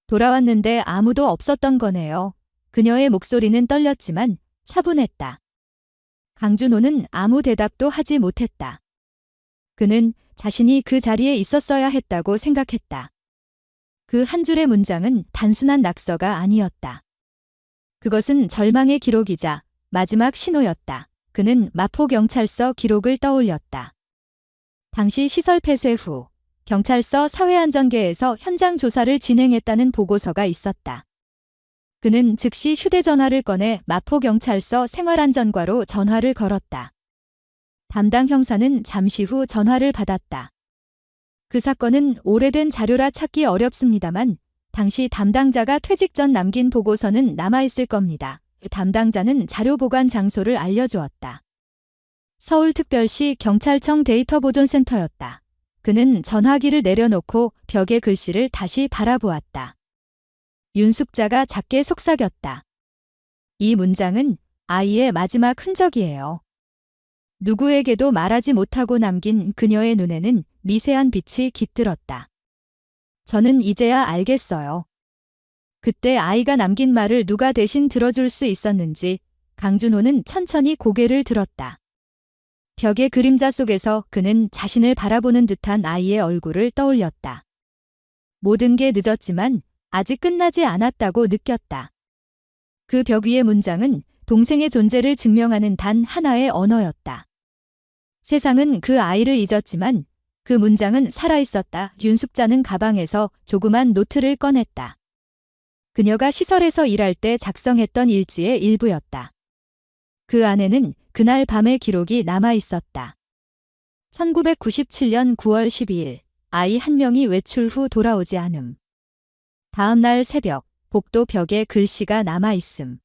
돌아왔는데 아무도 없었던 거네요. 그녀의 목소리는 떨렸지만 차분했다. 강준호는 아무 대답도 하지 못했다. 그는 자신이 그 자리에 있었어야 했다고 생각했다. 그 한 줄의 문장은 단순한 낙서가 아니었다. 그것은 절망의 기록이자 마지막 신호였다. 그는 마포경찰서 기록을 떠올렸다. 당시 시설 폐쇄 후 경찰서 사회안전계에서 현장 조사를 진행했다는 보고서가 있었다. 그는 즉시 휴대전화를 꺼내 마포경찰서 생활안전과로 전화를 걸었다. 담당 형사는 잠시 후 전화를 받았다. 그 사건은 오래된 자료라 찾기 어렵습니다만 당시 담당자가 퇴직 전 남긴 보고서는 남아있을 겁니다. 담당자는 자료 보관 장소를 알려주었다. 서울특별시 경찰청 데이터보존센터였다. 그는 전화기를 내려놓고 벽의 글씨를 다시 바라보았다. 윤숙자가 작게 속삭였다. 이 문장은 아이의 마지막 흔적이에요. 누구에게도 말하지 못하고 남긴 그녀의 눈에는 미세한 빛이 깃들었다. 저는 이제야 알겠어요. 그때 아이가 남긴 말을 누가 대신 들어줄 수 있었는지. 강준호는 천천히 고개를 들었다. 벽의 그림자 속에서 그는 자신을 바라보는 듯한 아이의 얼굴을 떠올렸다. 모든 게 늦었지만 아직 끝나지 않았다고 느꼈다. 그 벽 위의 문장은 동생의 존재를 증명하는 단 하나의 언어였다. 세상은 그 아이를 잊었지만 그 문장은 살아있었다. 윤숙자는 가방에서 조그만 노트를 꺼냈다. 그녀가 시설에서 일할 때 작성했던 일지의 일부였다. 그 안에는 그날 밤의 기록이 남아있었다. 1997년 9월 12일, 아이 한 명이 외출 후 돌아오지 않음. 다음 날 새벽, 복도 벽에 글씨가 남아있음.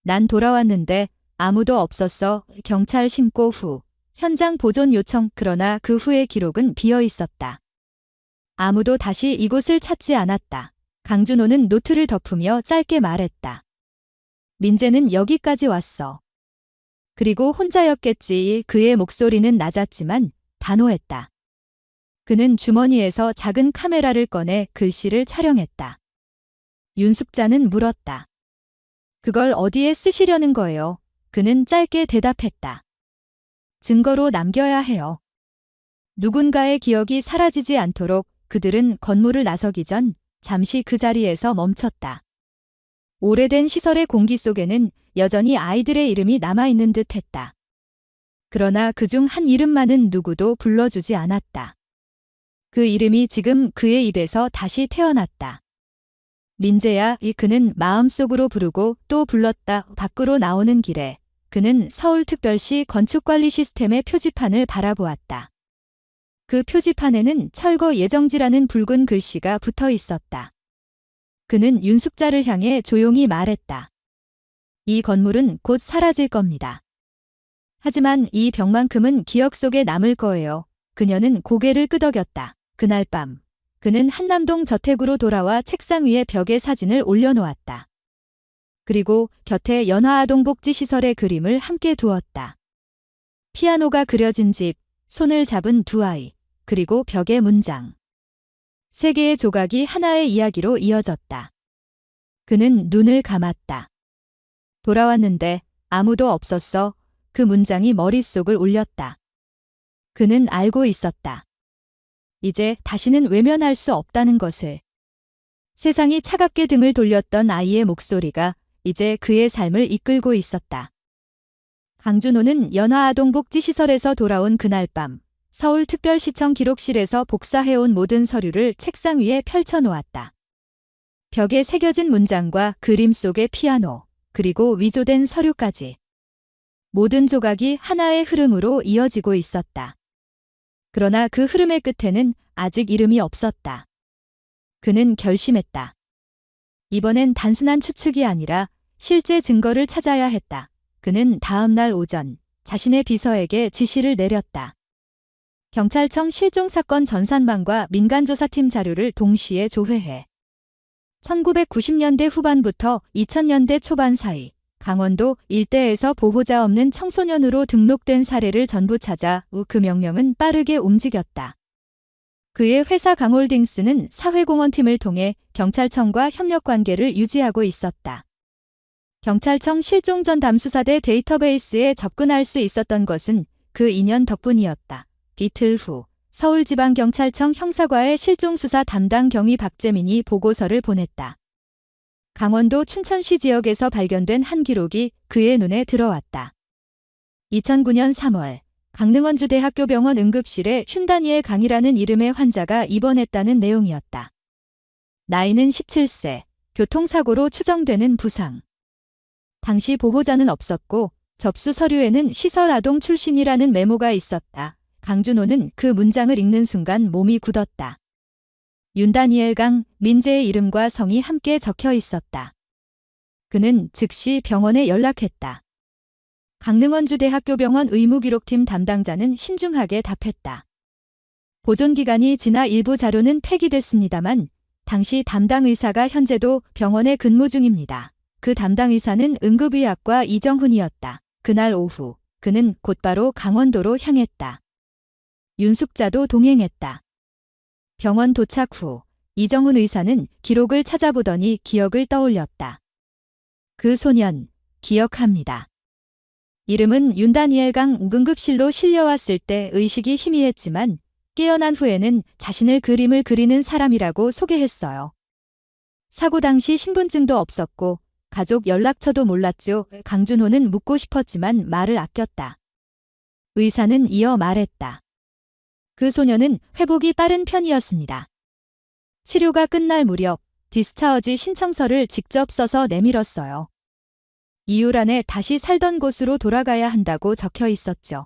난 돌아왔는데 아무도 없었어. 경찰 신고 후. 현장 보존 요청. 그러나 그 후의 기록은 비어 있었다. 아무도 다시 이곳을 찾지 않았다. 강준호는 노트를 덮으며 짧게 말했다. 민재는 여기까지 왔어. 그리고 혼자였겠지. 그의 목소리는 낮았지만 단호했다. 그는 주머니에서 작은 카메라를 꺼내 글씨를 촬영했다. 윤숙자는 물었다. 그걸 어디에 쓰시려는 거예요? 그는 짧게 대답했다. 증거로 남겨야 해요. 누군가의 기억이 사라지지 않도록. 그들은 건물을 나서기 전 잠시 그 자리에서 멈췄다. 오래된 시설의 공기 속에는 여전히 아이들의 이름이 남아있는 듯 했다. 그러나 그중 한 이름만은 누구도 불러주지 않았다. 그 이름이 지금 그의 입에서 다시 태어났다. 민재야. 그는 마음속으로 부르고 또 불렀다. 밖으로 나오는 길에 그는 서울특별시 건축관리 시스템의 표지판을 바라보았다. 그 표지판에는 철거 예정지라는 붉은 글씨가 붙어 있었다. 그는 윤숙자를 향해 조용히 말했다. 이 건물은 곧 사라질 겁니다. 하지만 이 벽만큼은 기억 속에 남을 거예요. 그녀는 고개를 끄덕였다. 그날 밤, 그는 한남동 저택으로 돌아와 책상 위에 벽에 사진을 올려놓았다. 그리고 곁에 연화아동복지시설의 그림을 함께 두었다. 피아노가 그려진 집, 손을 잡은 두 아이, 그리고 벽의 문장. 세 개의 조각이 하나의 이야기로 이어졌다. 그는 눈을 감았다. 돌아왔는데 아무도 없었어. 그 문장이 머릿속을 울렸다. 그는 알고 있었다. 이제 다시는 외면할 수 없다는 것을. 세상이 차갑게 등을 돌렸던 아이의 목소리가 이제 그의 삶을 이끌고 있었다. 강준호는 연화아동복지시설에서 돌아온 그날 밤, 서울특별시청 기록실에서 복사해온 모든 서류를 책상 위에 펼쳐놓았다. 벽에 새겨진 문장과 그림 속의 피아노, 그리고 위조된 서류까지. 모든 조각이 하나의 흐름으로 이어지고 있었다. 그러나 그 흐름의 끝에는 아직 이름이 없었다. 그는 결심했다. 이번엔 단순한 추측이 아니라 실제 증거를 찾아야 했다. 그는 다음 날 오전 자신의 비서에게 지시를 내렸다. 경찰청 실종사건 전산망과 민간조사팀 자료를 동시에 조회해. 1990년대 후반부터 2000년대 초반 사이 강원도 일대에서 보호자 없는 청소년으로 등록된 사례를 전부 찾아. 그 명령은 빠르게 움직였다. 그의 회사 강홀딩스는 사회공헌팀을 통해 경찰청과 협력관계를 유지하고 있었다. 경찰청 실종전담 수사대 데이터베이스에 접근할 수 있었던 것은 그 인연 덕분이었다. 이틀 후 서울지방경찰청 형사과에 실종수사 담당 경위 박재민이 보고서를 보냈다. 강원도 춘천시 지역에서 발견된 한 기록이 그의 눈에 들어왔다. 2009년 3월 강릉원주대학교 병원 응급실에 튌다니엘 강이라는 이름의 환자가 입원했다는 내용이었다. 나이는 17세, 교통사고로 추정되는 부상. 당시 보호자는 없었고 접수 서류에는 시설 아동 출신이라는 메모가 있었다. 강준호는 그 문장을 읽는 순간 몸이 굳었다. 윤다니엘 강 민재의 이름과 성이 함께 적혀 있었다. 그는 즉시 병원에 연락했다. 강릉원주대학교병원 의무기록팀 담당자는 신중하게 답했다. 보존기간이 지나 일부 자료는 폐기됐습니다만 당시 담당 의사가 현재도 병원에 근무 중입니다. 그 담당 의사는 응급의학과 이정훈이었다. 그날 오후 그는 곧바로 강원도로 향했다. 윤숙자도 동행했다. 병원 도착 후 이정훈 의사는 기록을 찾아보더니 기억을 떠올렸다. 그 소년 기억합니다. 이름은 윤다니엘 강 응급실로 실려왔을 때 의식이 희미했지만 깨어난 후에는 자신을 그림을 그리는 사람이라고 소개했어요. 사고 당시 신분증도 없었고 가족 연락처도 몰랐죠. 강준호는 묻고 싶었지만 말을 아꼈다. 의사는 이어 말했다. 그 소년은 회복이 빠른 편이었습니다. 치료가 끝날 무렵 디스차어지 신청서를 직접 써서 내밀었어요. 이유란에 다시 살던 곳으로 돌아가야 한다고 적혀 있었죠.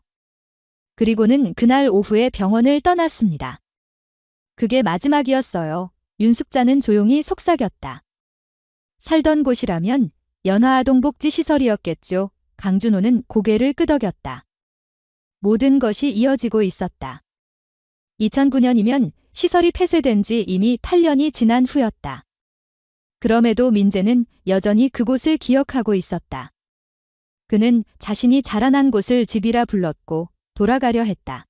그리고는 그날 오후에 병원을 떠났습니다. 그게 마지막이었어요. 윤숙자는 조용히 속삭였다. 살던 곳이라면 연화아동복지시설이었겠죠. 강준호는 고개를 끄덕였다. 모든 것이 이어지고 있었다. 2009년이면 시설이 폐쇄된 지 이미 8년이 지난 후였다. 그럼에도 민재는 여전히 그곳을 기억하고 있었다. 그는 자신이 자라난 곳을 집이라 불렀고 돌아가려 했다.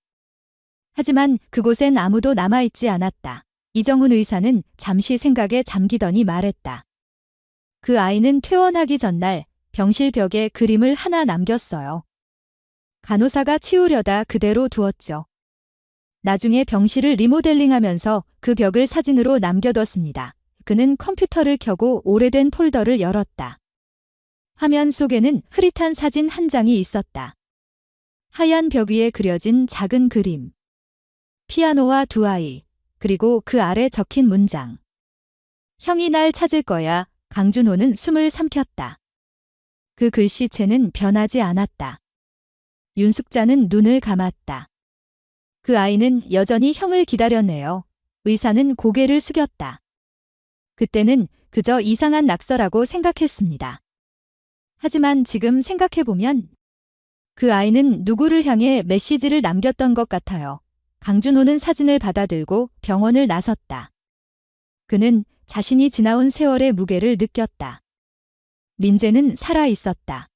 하지만 그곳엔 아무도 남아있지 않았다. 이정훈 의사는 잠시 생각에 잠기더니 말했다. 그 아이는 퇴원하기 전날 병실 벽에 그림을 하나 남겼어요. 간호사가 치우려다 그대로 두었죠. 나중에 병실을 리모델링하면서 그 벽을 사진으로 남겨뒀습니다. 그는 컴퓨터를 켜고 오래된 폴더를 열었다. 화면 속에는 흐릿한 사진 한 장이 있었다. 하얀 벽 위에 그려진 작은 그림. 피아노와 두 아이, 그리고 그 아래 적힌 문장. 형이 날 찾을 거야. 강준호는 숨을 삼켰다. 그 글씨체는 변하지 않았다. 윤숙자는 눈을 감았다. 그 아이는 여전히 형을 기다렸네요. 의사는 고개를 숙였다. 그때는 그저 이상한 낙서라고 생각했습니다. 하지만 지금 생각해보면 그 아이는 누구를 향해 메시지를 남겼던 것 같아요. 강준호는 사진을 받아들고 병원을 나섰다. 그는 자신이 지나온 세월의 무게를 느꼈다. 민재는 살아있었다.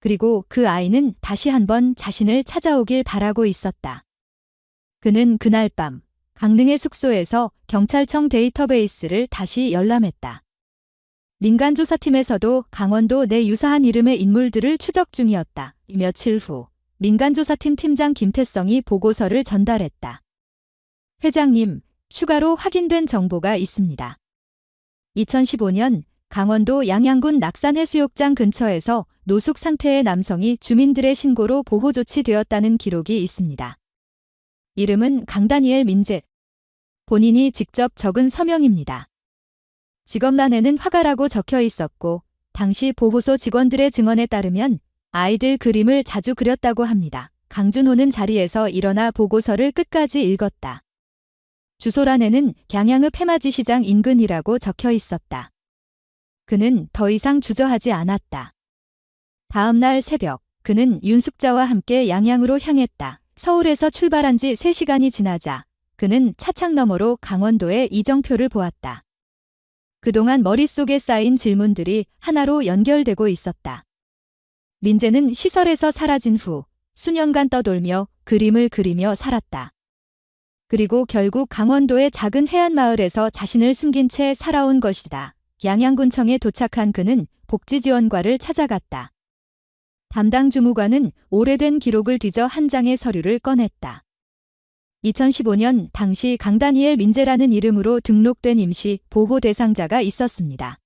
그리고 그 아이는 다시 한번 자신을 찾아오길 바라고 있었다. 그는 그날 밤 강릉의 숙소에서 경찰청 데이터베이스를 다시 열람했다. 민간조사팀에서도 강원도 내 유사한 이름의 인물들을 추적 중이었다. 며칠 후 민간조사팀 팀장 김태성이 보고서를 전달했다. 회장님, 추가로 확인된 정보가 있습니다. 2015년 강원도 양양군 낙산해수욕장 근처에서 노숙 상태의 남성이 주민들의 신고로 보호 조치되었다는 기록이 있습니다. 이름은 강다니엘 민재. 본인이 직접 적은 서명입니다. 직업란에는 화가라고 적혀 있었고 당시 보호소 직원들의 증언에 따르면 아이들 그림을 자주 그렸다고 합니다. 강준호는 자리에서 일어나 보고서를 끝까지 읽었다. 주소란에는 양양읍 해맞이 시장 인근이라고 적혀 있었다. 그는 더 이상 주저하지 않았다. 다음 날 새벽, 그는 윤숙자와 함께 양양으로 향했다. 서울에서 출발한 지 3시간이 지나자 그는 차창 너머로 강원도의 이정표를 보았다. 그동안 머릿속에 쌓인 질문들이 하나로 연결되고 있었다. 민재는 시설에서 사라진 후 수년간 떠돌며 그림을 그리며 살았다. 그리고 결국 강원도의 작은 해안마을에서 자신을 숨긴 채 살아온 것이다. 양양군청에 도착한 그는 복지지원과를 찾아갔다. 담당 주무관은 오래된 기록을 뒤져 한 장의 서류를 꺼냈다. 2015년 당시 강다니엘 민재라는 이름으로 등록된 임시 보호 대상자가 있었습니다.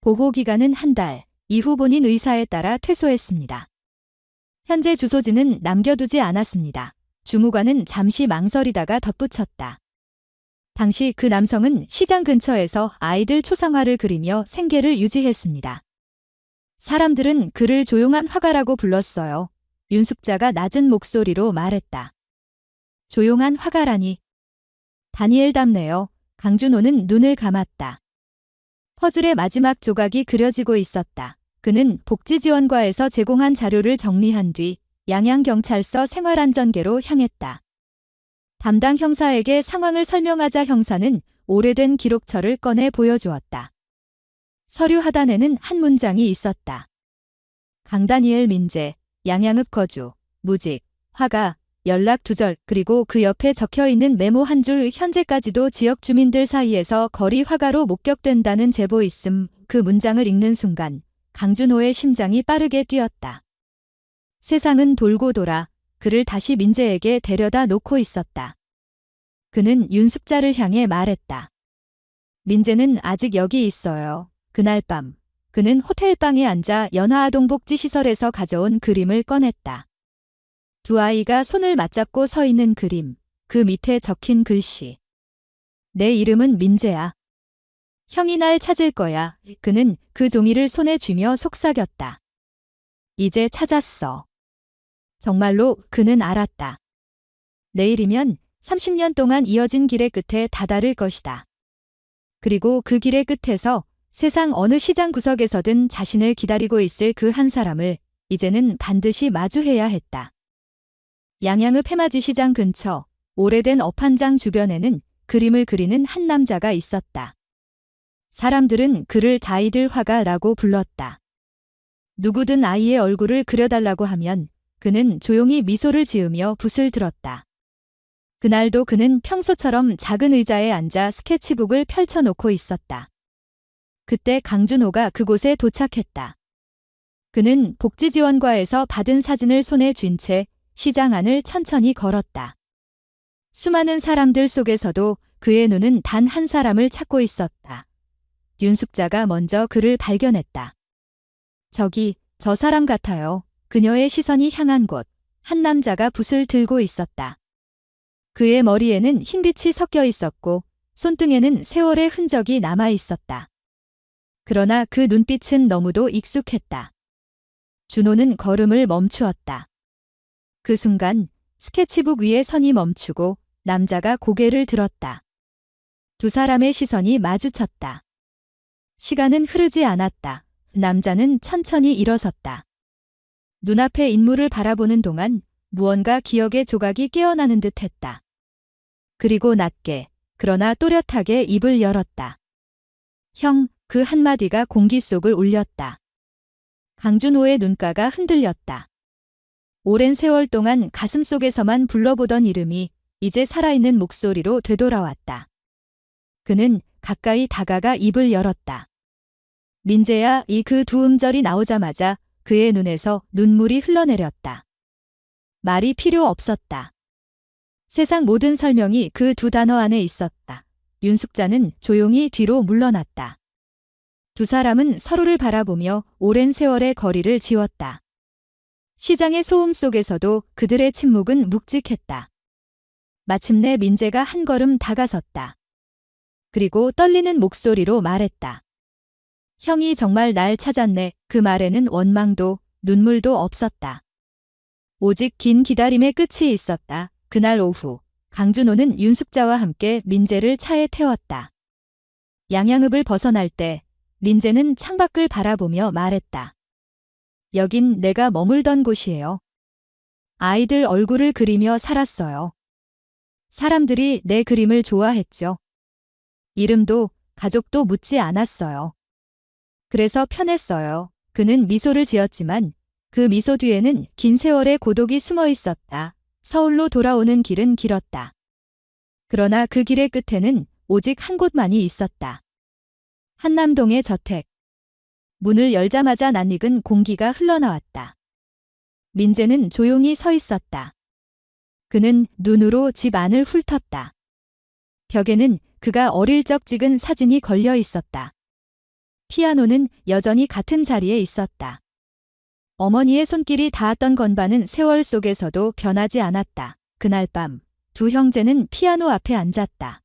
보호 기간은 한 달, 이후 본인 의사에 따라 퇴소했습니다. 현재 주소지는 남겨두지 않았습니다. 주무관은 잠시 망설이다가 덧붙였다. 당시 그 남성은 시장 근처에서 아이들 초상화를 그리며 생계를 유지했습니다. 사람들은 그를 조용한 화가라고 불렀어요. 윤숙자가 낮은 목소리로 말했다. 조용한 화가라니. 다니엘답네요. 강준호는 눈을 감았다. 퍼즐의 마지막 조각이 그려지고 있었다. 그는 복지지원과에서 제공한 자료를 정리한 뒤 양양경찰서 생활안전계로 향했다. 담당 형사에게 상황을 설명하자 형사는 오래된 기록처를 꺼내 보여주었다. 서류 하단에는 한 문장이 있었다. 강다니엘 민재, 양양읍 거주, 무직, 화가, 연락 두절, 그리고 그 옆에 적혀있는 메모 한 줄 현재까지도 지역 주민들 사이에서 거리 화가로 목격된다는 제보 있음. 그 문장을 읽는 순간 강준호의 심장이 빠르게 뛰었다. 세상은 돌고 돌아 그를 다시 민재에게 데려다 놓고 있었다. 그는 윤숙자를 향해 말했다. 민재는 아직 여기 있어요. 그날 밤 그는 호텔방에 앉아 연화아동복지시설에서 가져온 그림을 꺼냈다. 두 아이가 손을 맞잡고 서 있는 그림, 그 밑에 적힌 글씨. 내 이름은 민재야. 형이 날 찾을 거야. 그는 그 종이를 손에 쥐며 속삭였다. 이제 찾았어. 정말로 그는 알았다. 내일이면 30년 동안 이어진 길의 끝에 다다를 것이다. 그리고 그 길의 끝에서 세상 어느 시장 구석에서든 자신을 기다리고 있을 그 한 사람을 이제는 반드시 마주해야 했다. 양양읍 해맞이 시장 근처 오래된 업한장 주변에는 그림을 그리는 한 남자가 있었다. 사람들은 그를 다이들 화가라고 불렀다. 누구든 아이의 얼굴을 그려달라고 하면 그는 조용히 미소를 지으며 붓을 들었다. 그날도 그는 평소처럼 작은 의자에 앉아 스케치북을 펼쳐놓고 있었다. 그때 강준호가 그곳에 도착했다. 그는 복지지원과에서 받은 사진을 손에 쥔 채 시장 안을 천천히 걸었다. 수많은 사람들 속에서도 그의 눈은 단 한 사람을 찾고 있었다. 윤숙자가 먼저 그를 발견했다. 저기, 저 사람 같아요. 그녀의 시선이 향한 곳, 한 남자가 붓을 들고 있었다. 그의 머리에는 흰빛이 섞여 있었고 손등에는 세월의 흔적이 남아 있었다. 그러나 그 눈빛은 너무도 익숙했다. 준호는 걸음을 멈추었다. 그 순간 스케치북 위에 선이 멈추고 남자가 고개를 들었다. 두 사람의 시선이 마주쳤다. 시간은 흐르지 않았다. 남자는 천천히 일어섰다. 눈앞의 인물을 바라보는 동안 무언가 기억의 조각이 깨어나는 듯 했다. 그리고 낮게, 그러나 또렷하게 입을 열었다. 형, 그 한마디가 공기 속을 울렸다. 강준호의 눈가가 흔들렸다. 오랜 세월 동안 가슴속에서만 불러보던 이름이 이제 살아있는 목소리로 되돌아왔다. 그는 가까이 다가가 입을 열었다. 민재야, 이 그 두 음절이 나오자마자 그의 눈에서 눈물이 흘러내렸다. 말이 필요 없었다. 세상 모든 설명이 그 두 단어 안에 있었다. 윤숙자는 조용히 뒤로 물러났다. 두 사람은 서로를 바라보며 오랜 세월의 거리를 지웠다. 시장의 소음 속에서도 그들의 침묵은 묵직했다. 마침내 민재가 한 걸음 다가섰다. 그리고 떨리는 목소리로 말했다. 형이 정말 날 찾았네. 그 말에는 원망도 눈물도 없었다. 오직 긴 기다림의 끝이 있었다. 그날 오후 강준호는 윤숙자와 함께 민재를 차에 태웠다. 양양읍을 벗어날 때 민재는 창밖을 바라보며 말했다. 여긴 내가 머물던 곳이에요. 아이들 얼굴을 그리며 살았어요. 사람들이 내 그림을 좋아했죠. 이름도 가족도 묻지 않았어요. 그래서 편했어요. 그는 미소를 지었지만 그 미소 뒤에는 긴 세월의 고독이 숨어 있었다. 서울로 돌아오는 길은 길었다. 그러나 그 길의 끝에는 오직 한 곳만이 있었다. 한남동의 저택. 문을 열자마자 낯익은 공기가 흘러나왔다. 민재는 조용히 서 있었다. 그는 눈으로 집 안을 훑었다. 벽에는 그가 어릴 적 찍은 사진이 걸려 있었다. 피아노는 여전히 같은 자리에 있었다. 어머니의 손길이 닿았던 건반은 세월 속에서도 변하지 않았다. 그날 밤 두 형제는 피아노 앞에 앉았다.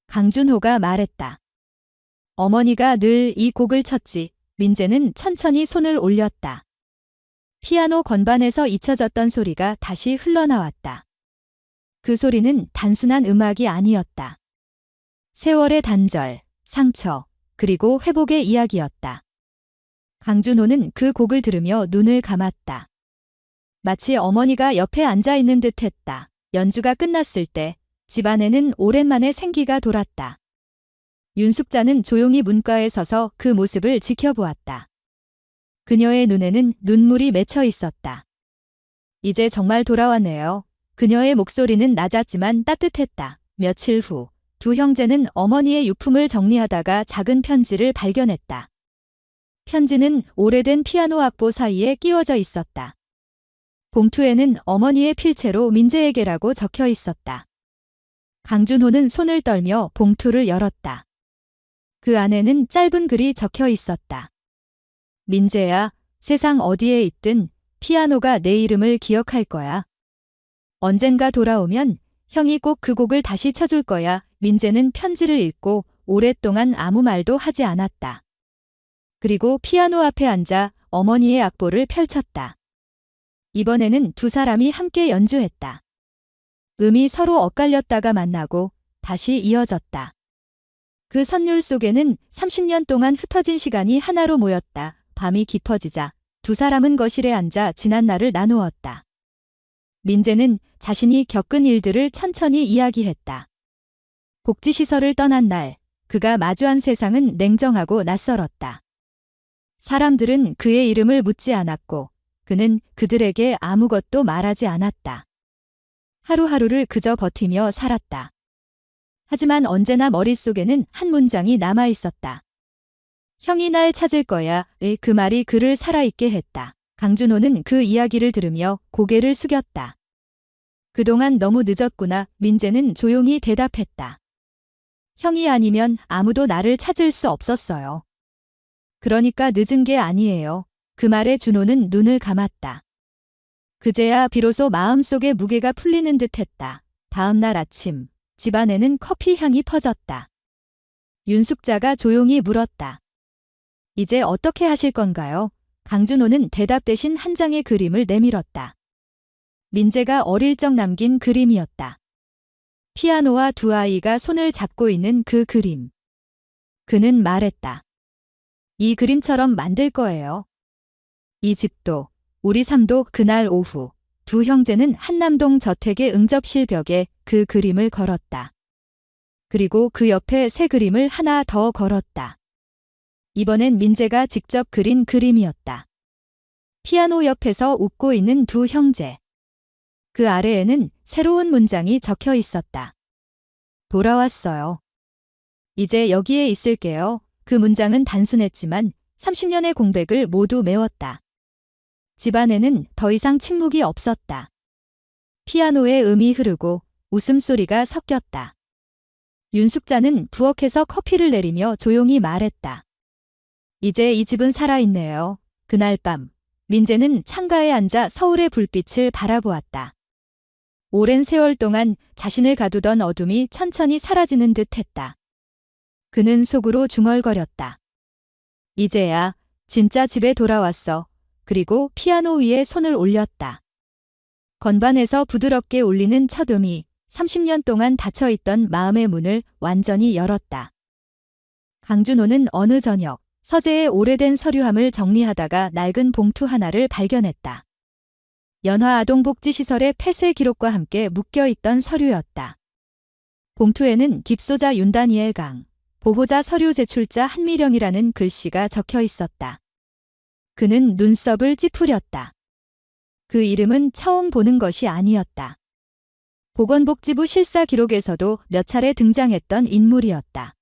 강준호가 말했다. 어머니가 늘 이 곡을 쳤지. 민재는 천천히 손을 올렸다. 피아노 건반에서 잊혀졌던 소리가 다시 흘러나왔다. 그 소리는 단순한 음악이 아니었다. 세월의 단절, 상처, 그리고 회복의 이야기였다. 강준호는 그 곡을 들으며 눈을 감았다. 마치 어머니가 옆에 앉아 있는 듯 했다. 연주가 끝났을 때 집안에는 오랜만에 생기가 돌았다. 윤숙자는 조용히 문가에 서서 그 모습을 지켜보았다. 그녀의 눈에는 눈물이 맺혀 있었다. 이제 정말 돌아왔네요. 그녀의 목소리는 낮았지만 따뜻했다. 며칠 후 두 형제는 어머니의 유품을 정리하다가 작은 편지를 발견했다. 편지는 오래된 피아노 악보 사이에 끼워져 있었다. 봉투에는 어머니의 필체로 민재에게라고 적혀 있었다. 강준호는 손을 떨며 봉투를 열었다. 그 안에는 짧은 글이 적혀 있었다. 민재야, 세상 어디에 있든 피아노가 내 이름을 기억할 거야. 언젠가 돌아오면 형이 꼭 그 곡을 다시 쳐줄 거야. 민재는 편지를 읽고 오랫동안 아무 말도 하지 않았다. 그리고 피아노 앞에 앉아 어머니의 악보를 펼쳤다. 이번에는 두 사람이 함께 연주했다. 음이 서로 엇갈렸다가 만나고 다시 이어졌다. 그 선율 속에는 30년 동안 흩어진 시간이 하나로 모였다. 밤이 깊어지자 두 사람은 거실에 앉아 지난 날을 나누었다. 민재는 자신이 겪은 일들을 천천히 이야기했다. 복지시설을 떠난 날, 그가 마주한 세상은 냉정하고 낯설었다. 사람들은 그의 이름을 묻지 않았고 그는 그들에게 아무것도 말하지 않았다. 하루하루를 그저 버티며 살았다. 하지만 언제나 머릿속에는 한 문장이 남아 있었다. 형이 날 찾을 거야. 그 말이 그를 살아있게 했다. 강준호는 그 이야기를 들으며 고개를 숙였다. 그동안 너무 늦었구나. 민재는 조용히 대답했다. 형이 아니면 아무도 나를 찾을 수 없었어요. 그러니까 늦은 게 아니에요. 그 말에 준호는 눈을 감았다. 그제야 비로소 마음속의 무게가 풀리는 듯했다. 다음 날 아침, 집안에는 커피 향이 퍼졌다. 윤숙자가 조용히 물었다. 이제 어떻게 하실 건가요? 강준호는 대답 대신 한 장의 그림을 내밀었다. 민재가 어릴 적 남긴 그림이었다. 피아노와 두 아이가 손을 잡고 있는 그 그림. 그는 말했다. 이 그림처럼 만들 거예요. 이 집도, 우리 삶도. 그날 오후, 두 형제는 한남동 저택의 응접실 벽에 그 그림을 걸었다. 그리고 그 옆에 새 그림을 하나 더 걸었다. 이번엔 민재가 직접 그린 그림이었다. 피아노 옆에서 웃고 있는 두 형제. 그 아래에는 새로운 문장이 적혀 있었다. 돌아왔어요. 이제 여기에 있을게요. 그 문장은 단순했지만 30년의 공백을 모두 메웠다. 집안에는 더 이상 침묵이 없었다. 피아노의 음이 흐르고 웃음소리가 섞였다. 윤숙자는 부엌에서 커피를 내리며 조용히 말했다. 이제 이 집은 살아있네요. 그날 밤, 민재는 창가에 앉아 서울의 불빛을 바라보았다. 오랜 세월 동안 자신을 가두던 어둠이 천천히 사라지는 듯 했다. 그는 속으로 중얼거렸다. 이제야 진짜 집에 돌아왔어. 그리고 피아노 위에 손을 올렸다. 건반에서 부드럽게 울리는 첫 음이 30년 동안 닫혀있던 마음의 문을 완전히 열었다. 강준호는 어느 저녁 서재의 오래된 서류함을 정리하다가 낡은 봉투 하나를 발견했다. 연화아동복지시설의 폐쇄 기록과 함께 묶여있던 서류였다. 봉투에는 깁소자 윤다니엘 강, 보호자 서류 제출자 한미령이라는 글씨가 적혀 있었다. 그는 눈썹을 찌푸렸다. 그 이름은 처음 보는 것이 아니었다. 보건복지부 실사 기록에서도 몇 차례 등장했던 인물이었다.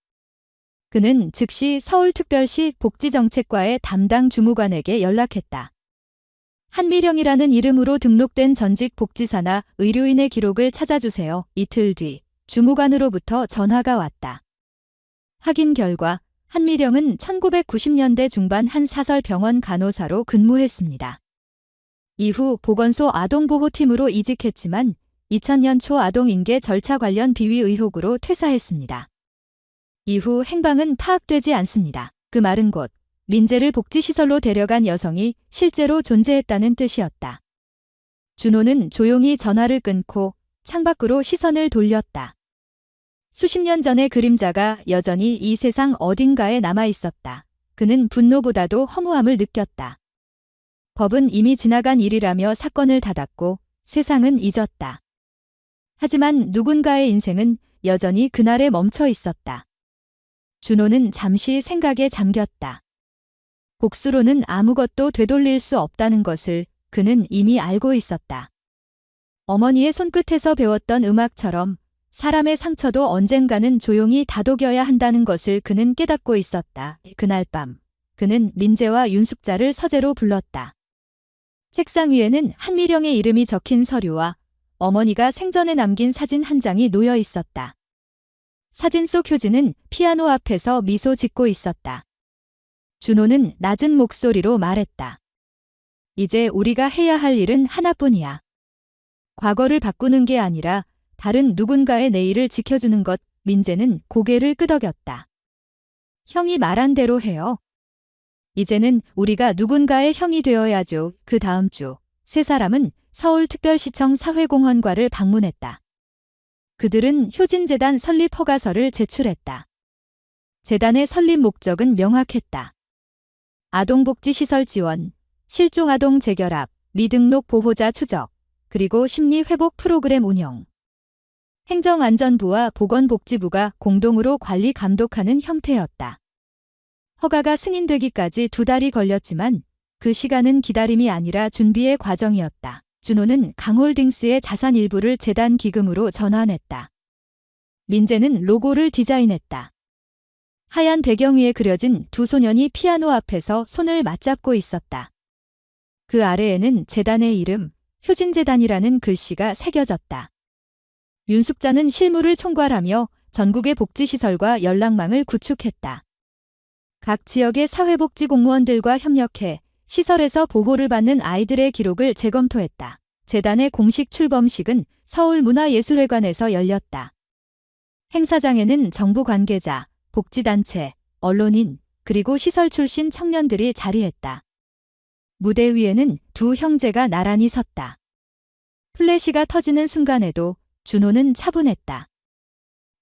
그는 즉시 서울특별시 복지정책과의 담당 주무관에게 연락했다. 한미령이라는 이름으로 등록된 전직 복지사나 의료인의 기록을 찾아주세요. 이틀 뒤 주무관으로부터 전화가 왔다. 확인 결과 한미령은 1990년대 중반 한 사설병원 간호사로 근무했습니다. 이후 보건소 아동보호팀으로 이직했지만 2000년 초 아동인계 절차 관련 비위 의혹으로 퇴사했습니다. 이후 행방은 파악되지 않습니다. 그 말은 곧 민재를 복지시설로 데려간 여성이 실제로 존재했다는 뜻이었다. 준호는 조용히 전화를 끊고 창밖으로 시선을 돌렸다. 수십 년 전의 그림자가 여전히 이 세상 어딘가에 남아 있었다. 그는 분노보다도 허무함을 느꼈다. 법은 이미 지나간 일이라며 사건을 닫았고 세상은 잊었다. 하지만 누군가의 인생은 여전히 그날에 멈춰 있었다. 준호는 잠시 생각에 잠겼다. 복수로는 아무것도 되돌릴 수 없다는 것을 그는 이미 알고 있었다. 어머니의 손끝에서 배웠던 음악처럼 사람의 상처도 언젠가는 조용히 다독여야 한다는 것을 그는 깨닫고 있었다. 그날 밤, 그는 민재와 윤숙자를 서재로 불렀다. 책상 위에는 한미령의 이름이 적힌 서류와 어머니가 생전에 남긴 사진 한 장이 놓여 있었다. 사진 속 효진은 피아노 앞에서 미소 짓고 있었다. 준호는 낮은 목소리로 말했다. 이제 우리가 해야 할 일은 하나뿐이야. 과거를 바꾸는 게 아니라 다른 누군가의 내일을 지켜주는 것. 민재는 고개를 끄덕였다. 형이 말한 대로 해요. 이제는 우리가 누군가의 형이 되어야죠. 그 다음 주, 세 사람은 서울특별시청 사회공헌과를 방문했다. 그들은 효진재단 설립 허가서를 제출했다. 재단의 설립 목적은 명확했다. 아동복지시설 지원, 실종아동 재결합, 미등록 보호자 추적, 그리고 심리회복 프로그램 운영. 행정안전부와 보건복지부가 공동으로 관리 감독하는 형태였다. 허가가 승인되기까지 2달이 걸렸지만 그 시간은 기다림이 아니라 준비의 과정이었다. 준호는 강홀딩스의 자산 일부를 재단 기금으로 전환했다. 민재는 로고를 디자인했다. 하얀 배경 위에 그려진 두 소년이 피아노 앞에서 손을 맞잡고 있었다. 그 아래에는 재단의 이름, 효진재단이라는 글씨가 새겨졌다. 윤숙자는 실무를 총괄하며 전국의 복지시설과 연락망을 구축했다. 각 지역의 사회복지 공무원들과 협력해 시설에서 보호를 받는 아이들의 기록을 재검토했다. 재단의 공식 출범식은 서울문화예술회관에서 열렸다. 행사장에는 정부 관계자, 복지단체, 언론인, 그리고 시설 출신 청년들이 자리했다. 무대 위에는 두 형제가 나란히 섰다. 플래시가 터지는 순간에도 준호는 차분했다.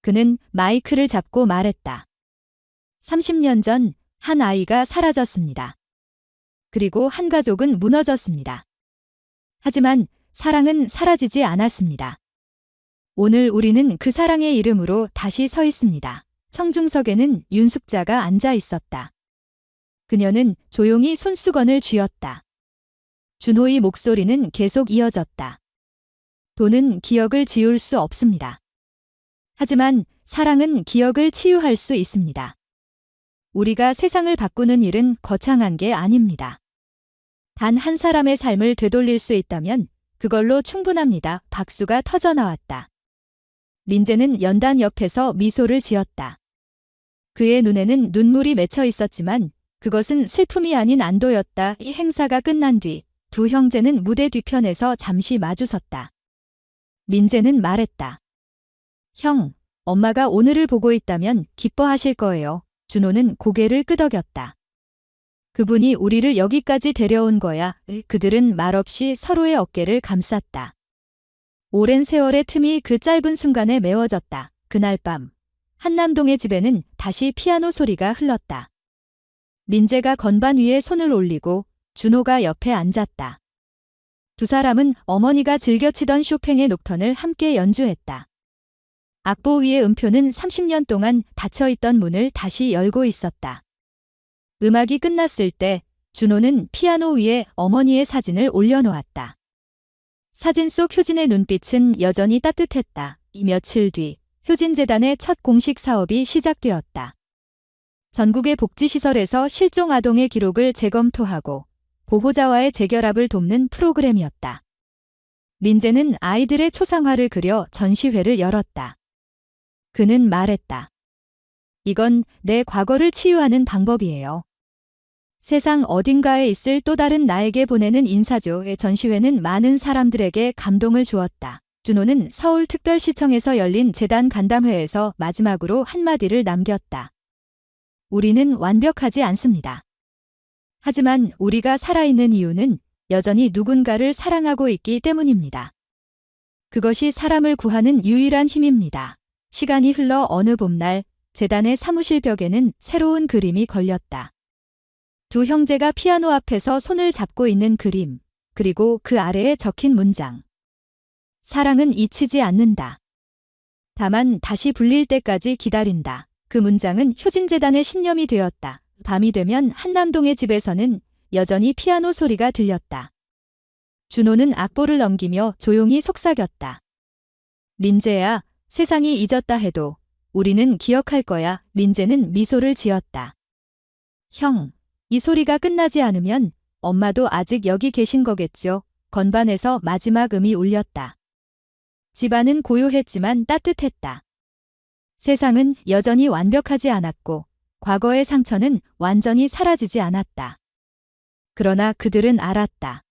그는 마이크를 잡고 말했다. 30년 전 한 아이가 사라졌습니다. 그리고 한 가족은 무너졌습니다. 하지만 사랑은 사라지지 않았습니다. 오늘 우리는 그 사랑의 이름으로 다시 서 있습니다. 청중석에는 윤숙자가 앉아 있었다. 그녀는 조용히 손수건을 쥐었다. 준호의 목소리는 계속 이어졌다. 돈은 기억을 지울 수 없습니다. 하지만 사랑은 기억을 치유할 수 있습니다. 우리가 세상을 바꾸는 일은 거창한 게 아닙니다. 단 한 사람의 삶을 되돌릴 수 있다면 그걸로 충분합니다. 박수가 터져나왔다. 민재는 연단 옆에서 미소를 지었다. 그의 눈에는 눈물이 맺혀 있었지만 그것은 슬픔이 아닌 안도였다. 이 행사가 끝난 뒤 두 형제는 무대 뒤편에서 잠시 마주섰다. 민재는 말했다. 형, 엄마가 오늘을 보고 있다면 기뻐하실 거예요. 준호는 고개를 끄덕였다. 그분이 우리를 여기까지 데려온 거야. 그들은 말없이 서로의 어깨를 감쌌다. 오랜 세월의 틈이 그 짧은 순간에 메워졌다. 그날 밤, 한남동의 집에는 다시 피아노 소리가 흘렀다. 민재가 건반 위에 손을 올리고 준호가 옆에 앉았다. 두 사람은 어머니가 즐겨 치던 쇼팽의 녹턴을 함께 연주했다. 악보 위의 음표는 30년 동안 닫혀있던 문을 다시 열고 있었다. 음악이 끝났을 때 준호는 피아노 위에 어머니의 사진을 올려놓았다. 사진 속 효진의 눈빛은 여전히 따뜻했다. 이 며칠 뒤 효진재단의 첫 공식 사업이 시작되었다. 전국의 복지시설에서 실종 아동의 기록을 재검토하고 보호자와의 재결합을 돕는 프로그램이었다. 민재는 아이들의 초상화를 그려 전시회를 열었다. 그는 말했다. 이건 내 과거를 치유하는 방법이에요. 세상 어딘가에 있을 또 다른 나에게 보내는 인사조의 전시회는 많은 사람들에게 감동을 주었다. 준호는 서울특별시청에서 열린 재단 간담회에서 마지막으로 한마디를 남겼다. 우리는 완벽하지 않습니다. 하지만 우리가 살아있는 이유는 여전히 누군가를 사랑하고 있기 때문입니다. 그것이 사람을 구하는 유일한 힘입니다. 시간이 흘러 어느 봄날 재단의 사무실 벽에는 새로운 그림이 걸렸다. 두 형제가 피아노 앞에서 손을 잡고 있는 그림, 그리고 그 아래에 적힌 문장. 사랑은 잊히지 않는다. 다만 다시 불릴 때까지 기다린다. 그 문장은 효진재단의 신념이 되었다. 밤이 되면 한남동의 집에서는 여전히 피아노 소리가 들렸다. 준호는 악보를 넘기며 조용히 속삭였다. 민재야, 세상이 잊었다 해도 우리는 기억할 거야. 민재는 미소를 지었다. 형, 이 소리가 끝나지 않으면 엄마도 아직 여기 계신 거겠죠? 건반에서 마지막 음이 울렸다. 집안은 고요했지만 따뜻했다. 세상은 여전히 완벽하지 않았고 과거의 상처는 완전히 사라지지 않았다. 그러나 그들은 알았다.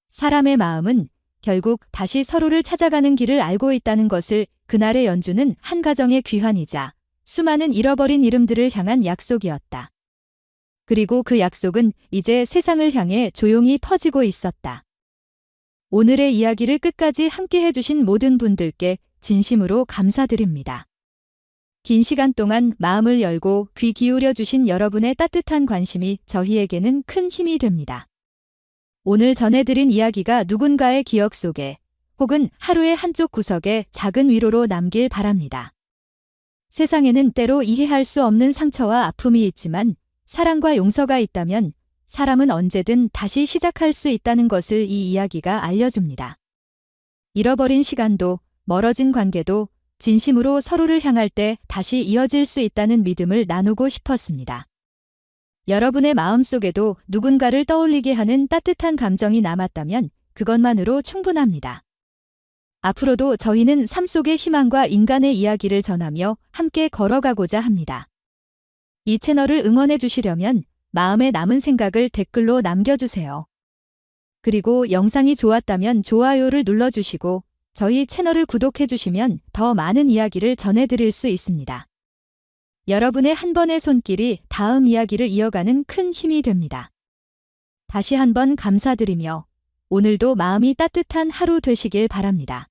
사람의 마음은 결국 다시 서로를 찾아가는 길을 알고 있다는 것을. 그날의 연주는 한 가정의 귀환이자 수많은 잃어버린 이름들을 향한 약속이었다. 그리고 그 약속은 이제 세상을 향해 조용히 퍼지고 있었다. 오늘의 이야기를 끝까지 함께 해주신 모든 분들께 진심으로 감사드립니다. 긴 시간 동안 마음을 열고 귀 기울여 주신 여러분의 따뜻한 관심이 저희에게는 큰 힘이 됩니다. 오늘 전해드린 이야기가 누군가의 기억 속에 혹은 하루의 한쪽 구석에 작은 위로로 남길 바랍니다. 세상에는 때로 이해할 수 없는 상처와 아픔이 있지만 사랑과 용서가 있다면 사람은 언제든 다시 시작할 수 있다는 것을 이 이야기가 알려줍니다. 잃어버린 시간도 멀어진 관계도 진심으로 서로를 향할 때 다시 이어질 수 있다는 믿음을 나누고 싶었습니다. 여러분의 마음속에도 누군가를 떠올리게 하는 따뜻한 감정이 남았다면 그것만으로 충분합니다. 앞으로도 저희는 삶 속의 희망과 인간의 이야기를 전하며 함께 걸어가고자 합니다. 이 채널을 응원해 주시려면 마음에 남은 생각을 댓글로 남겨주세요. 그리고 영상이 좋았다면 좋아요를 눌러주시고 저희 채널을 구독해 주시면 더 많은 이야기를 전해드릴 수 있습니다. 여러분의 한 번의 손길이 다음 이야기를 이어가는 큰 힘이 됩니다. 다시 한번 감사드리며 오늘도 마음이 따뜻한 하루 되시길 바랍니다.